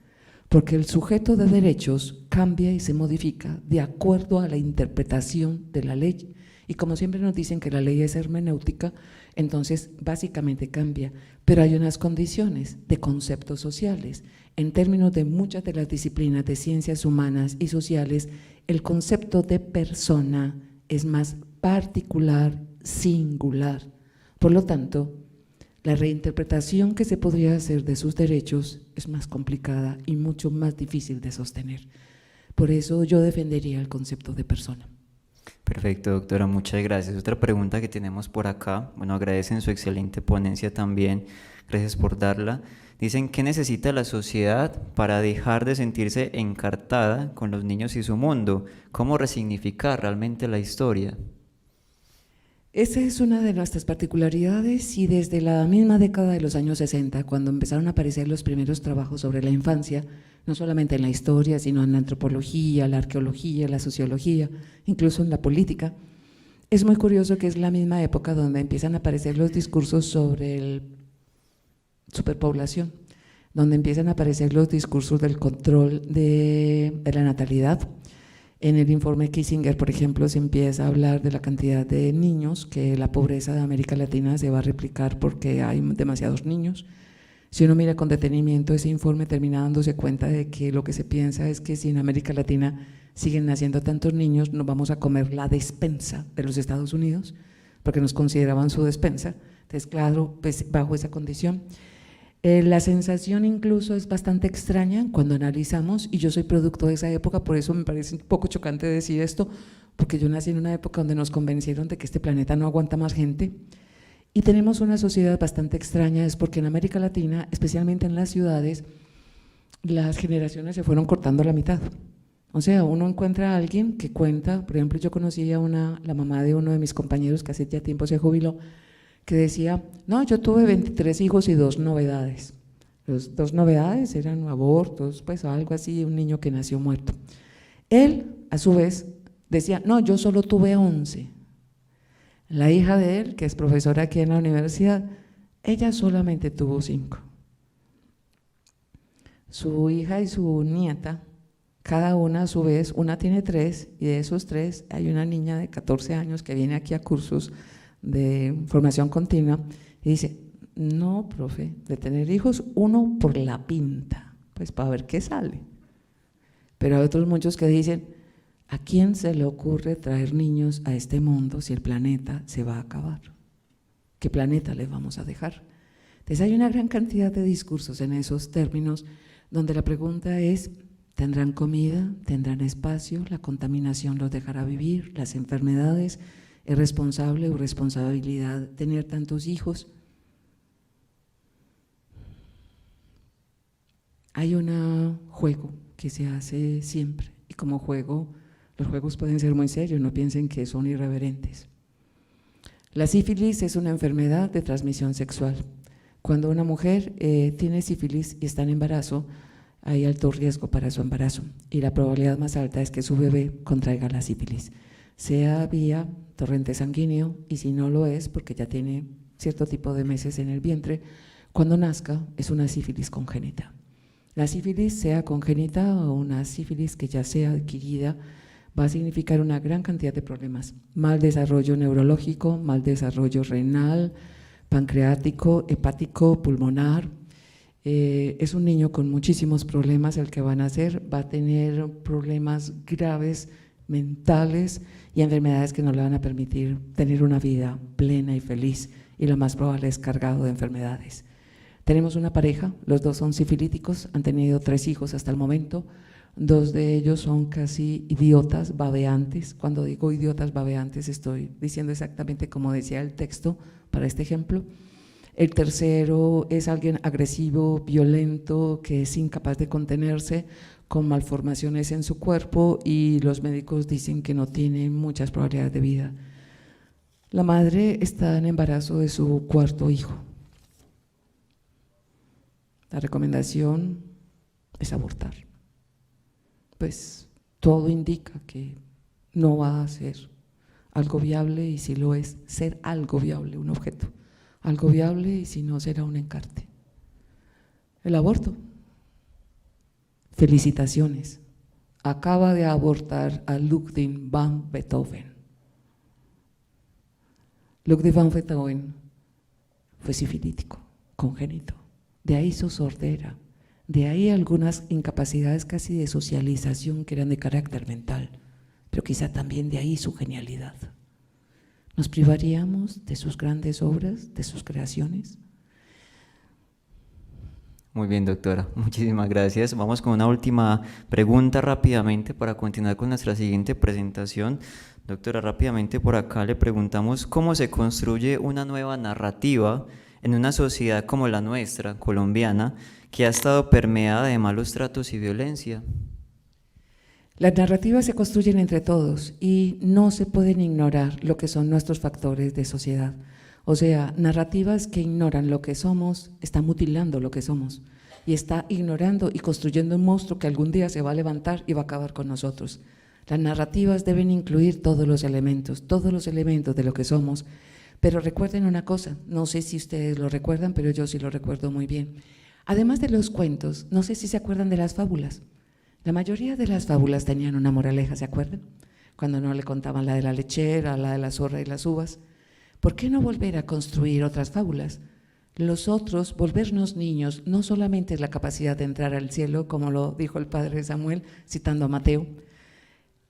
Porque el sujeto de derechos cambia y se modifica de acuerdo a la interpretación de la ley. Y como siempre nos dicen que la ley es hermenéutica, entonces básicamente cambia. Pero hay unas condiciones de conceptos sociales. En términos de muchas de las disciplinas de ciencias humanas y sociales, el concepto de persona es más particular, singular. Por lo tanto, la reinterpretación que se podría hacer de sus derechos es más complicada y mucho más difícil de sostener. Por eso yo defendería el concepto de persona. Perfecto, doctora, muchas gracias. Otra pregunta que tenemos por acá, bueno, agradecen su excelente ponencia también, gracias por darla. Dicen, ¿qué necesita la sociedad para dejar de sentirse encartada con los niños y su mundo? ¿Cómo resignificar realmente la historia? Esa es una de nuestras particularidades y desde la misma década de los años 60, cuando empezaron a aparecer los primeros trabajos sobre la infancia, no solamente en la historia, sino en la antropología, la arqueología, la sociología, incluso en la política, es muy curioso que es la misma época donde empiezan a aparecer los discursos sobre la superpoblación, donde empiezan a aparecer los discursos del control de la natalidad. En el informe Kissinger, por ejemplo, se empieza a hablar de la cantidad de niños, que la pobreza de América Latina se va a replicar porque hay demasiados niños. Si uno mira con detenimiento ese informe, termina dándose cuenta de que lo que se piensa es que si en América Latina siguen naciendo tantos niños, nos vamos a comer la despensa de los Estados Unidos, porque nos consideraban su despensa. Entonces, claro, pues bajo esa condición. La sensación incluso es bastante extraña cuando analizamos, y yo soy producto de esa época, por eso me parece un poco chocante decir esto, porque yo nací en una época donde nos convencieron de que este planeta no aguanta más gente, Y tenemos una sociedad bastante extraña, es porque en América Latina, especialmente en las ciudades, las generaciones se fueron cortando a la mitad. O sea, uno encuentra a alguien que cuenta, por ejemplo, yo conocí a la mamá de uno de mis compañeros que hace ya tiempo se jubiló, que decía, no, yo tuve 23 hijos y 2 novedades. Los 2 novedades eran abortos, pues algo así, un niño que nació muerto. Él, a su vez, decía, no, yo solo tuve 11. La hija de él, que es profesora aquí en la universidad, ella solamente tuvo 5. Su hija y su nieta, cada una a su vez, una tiene 3, y de esos 3 hay una niña de 14 años que viene aquí a cursos de formación continua y dice, no, profe, de tener hijos, uno por la pinta, pues para ver qué sale. Pero hay otros muchos que dicen, ¿a quién se le ocurre traer niños a este mundo si el planeta se va a acabar? ¿Qué planeta les vamos a dejar? Entonces hay una gran cantidad de discursos en esos términos donde la pregunta es, ¿tendrán comida? ¿Tendrán espacio? ¿La contaminación los dejará vivir? ¿Las enfermedades? ¿Es responsable o responsabilidad tener tantos hijos? Hay un juego que se hace siempre y como juego, los juegos pueden ser muy serios, no piensen que son irreverentes. La sífilis es una enfermedad de transmisión sexual. Cuando una mujer tiene sífilis y está en embarazo, hay alto riesgo para su embarazo y la probabilidad más alta es que su bebé contraiga la sífilis, sea vía torrente sanguíneo y si no lo es, porque ya tiene cierto tipo de meses en el vientre, cuando nazca es una sífilis congénita. La sífilis, sea congénita o una sífilis que ya sea adquirida, va a significar una gran cantidad de problemas, mal desarrollo neurológico, mal desarrollo renal, pancreático, hepático, pulmonar. Es un niño con muchísimos problemas el que va a nacer, va a tener problemas graves mentales y enfermedades que no le van a permitir tener una vida plena y feliz y lo más probable es cargado de enfermedades. Tenemos una pareja, los 2 son sifilíticos, han tenido 3 hijos hasta el momento, 2 de ellos son casi idiotas, babeantes. Cuando digo idiotas, babeantes, estoy diciendo exactamente como decía el texto para este ejemplo. El tercero es alguien agresivo, violento, que es incapaz de contenerse, con malformaciones en su cuerpo y los médicos dicen que no tiene muchas probabilidades de vida. La madre está en embarazo de su 4.º hijo. La recomendación es abortar. Pues todo indica que no va a ser algo viable y si lo es, ser algo viable, un objeto. Algo viable y si no será un encarte. El aborto. Felicitaciones. Acaba de abortar a Ludwig van Beethoven. Ludwig van Beethoven fue sifilítico, congénito. De ahí su sordera, de ahí algunas incapacidades casi de socialización que eran de carácter mental, pero quizá también de ahí su genialidad. ¿Nos privaríamos de sus grandes obras, de sus creaciones? Muy bien, doctora, muchísimas gracias. Vamos con una última pregunta rápidamente para continuar con nuestra siguiente presentación. Doctora, rápidamente por acá le preguntamos cómo se construye una nueva narrativa en una sociedad como la nuestra, colombiana, que ha estado permeada de malos tratos y violencia. Las narrativas se construyen entre todos y no se pueden ignorar lo que son nuestros factores de sociedad. O sea, narrativas que ignoran lo que somos, están mutilando lo que somos y está ignorando y construyendo un monstruo que algún día se va a levantar y va a acabar con nosotros. Las narrativas deben incluir todos los elementos de lo que somos, pero recuerden una cosa, no sé si ustedes lo recuerdan, pero yo sí lo recuerdo muy bien. Además de los cuentos, no sé si se acuerdan de las fábulas. La mayoría de las fábulas tenían una moraleja, ¿se acuerdan? Cuando no le contaban la de la lechera, la de la zorra y las uvas. ¿Por qué no volver a construir otras fábulas? Los otros, volvernos niños, no solamente es la capacidad de entrar al cielo, como lo dijo el padre Samuel, citando a Mateo,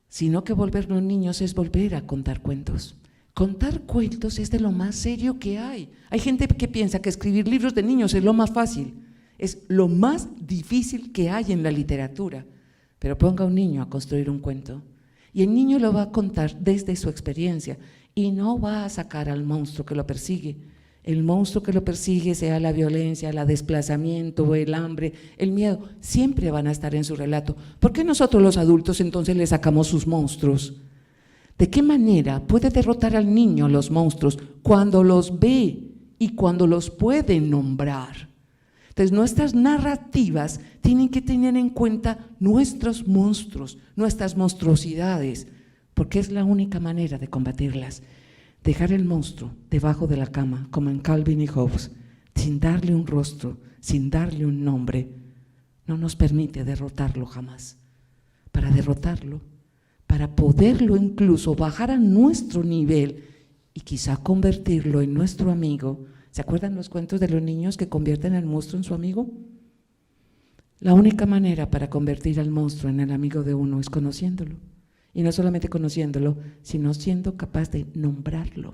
sino que volvernos niños es volver a contar cuentos. Contar cuentos es de lo más serio que hay. Hay gente que piensa que escribir libros de niños es lo más fácil. Es lo más difícil que hay en la literatura. Pero ponga a un niño a construir un cuento y el niño lo va a contar desde su experiencia y no va a sacar al monstruo que lo persigue. El monstruo que lo persigue, sea la violencia, el desplazamiento, el hambre, el miedo, siempre van a estar en su relato. ¿Por qué nosotros los adultos entonces le sacamos sus monstruos? ¿De qué manera puede derrotar al niño los monstruos cuando los ve y cuando los puede nombrar? Entonces nuestras narrativas tienen que tener en cuenta nuestros monstruos, nuestras monstruosidades, porque es la única manera de combatirlas. Dejar el monstruo debajo de la cama, como en Calvin y Hobbes, sin darle un rostro, sin darle un nombre, no nos permite derrotarlo jamás. Para derrotarlo, para poderlo incluso bajar a nuestro nivel y quizá convertirlo en nuestro amigo. ¿Se acuerdan los cuentos de los niños que convierten al monstruo en su amigo? La única manera para convertir al monstruo en el amigo de uno es conociéndolo. Y no solamente conociéndolo, sino siendo capaz de nombrarlo.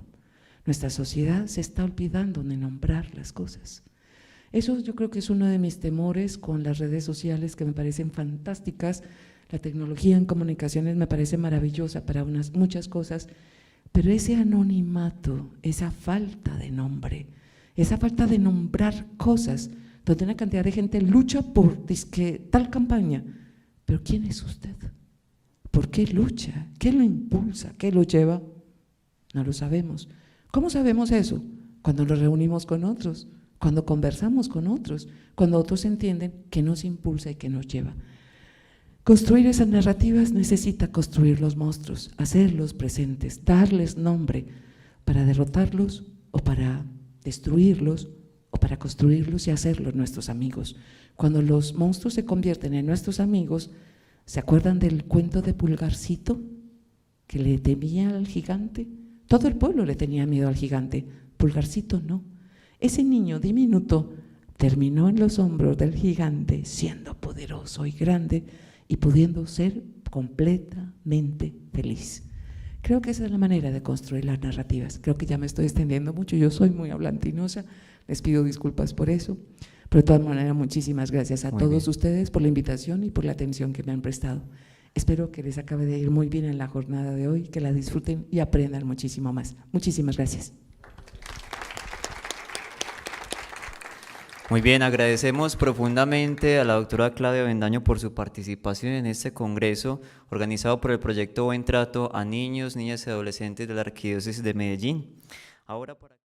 Nuestra sociedad se está olvidando de nombrar las cosas. Eso yo creo que es uno de mis temores con las redes sociales, que me parecen fantásticas. La tecnología en comunicaciones me parece maravillosa para muchas cosas, pero ese anonimato, esa falta de nombre, esa falta de nombrar cosas, donde una cantidad de gente lucha por tal campaña, pero ¿quién es usted? ¿Por qué lucha? ¿Qué lo impulsa? ¿Qué lo lleva? No lo sabemos. ¿Cómo sabemos eso? Cuando nos reunimos con otros, cuando conversamos con otros, cuando otros entienden qué nos impulsa y qué nos lleva. Construir esas narrativas necesita construir los monstruos, hacerlos presentes, darles nombre para derrotarlos o para destruirlos o para construirlos y hacerlos nuestros amigos. Cuando los monstruos se convierten en nuestros amigos, ¿se acuerdan del cuento de Pulgarcito, que le temía al gigante? Todo el pueblo le tenía miedo al gigante, Pulgarcito no. Ese niño diminuto terminó en los hombros del gigante, siendo poderoso y grande y pudiendo ser completamente feliz. Creo que esa es la manera de construir las narrativas. Creo que ya me estoy extendiendo mucho, yo soy muy hablantinosa, les pido disculpas por eso. Pero de todas maneras, muchísimas gracias a todos ustedes por la invitación y por la atención que me han prestado. Espero que les acabe de ir muy bien en la jornada de hoy, que la disfruten y aprendan muchísimo más. Muchísimas gracias. Muy bien, agradecemos profundamente a la doctora Claudia Avendaño por su participación en este congreso organizado por el proyecto Buen Trato a Niños, Niñas y Adolescentes de la Arquidiócesis de Medellín. Ahora para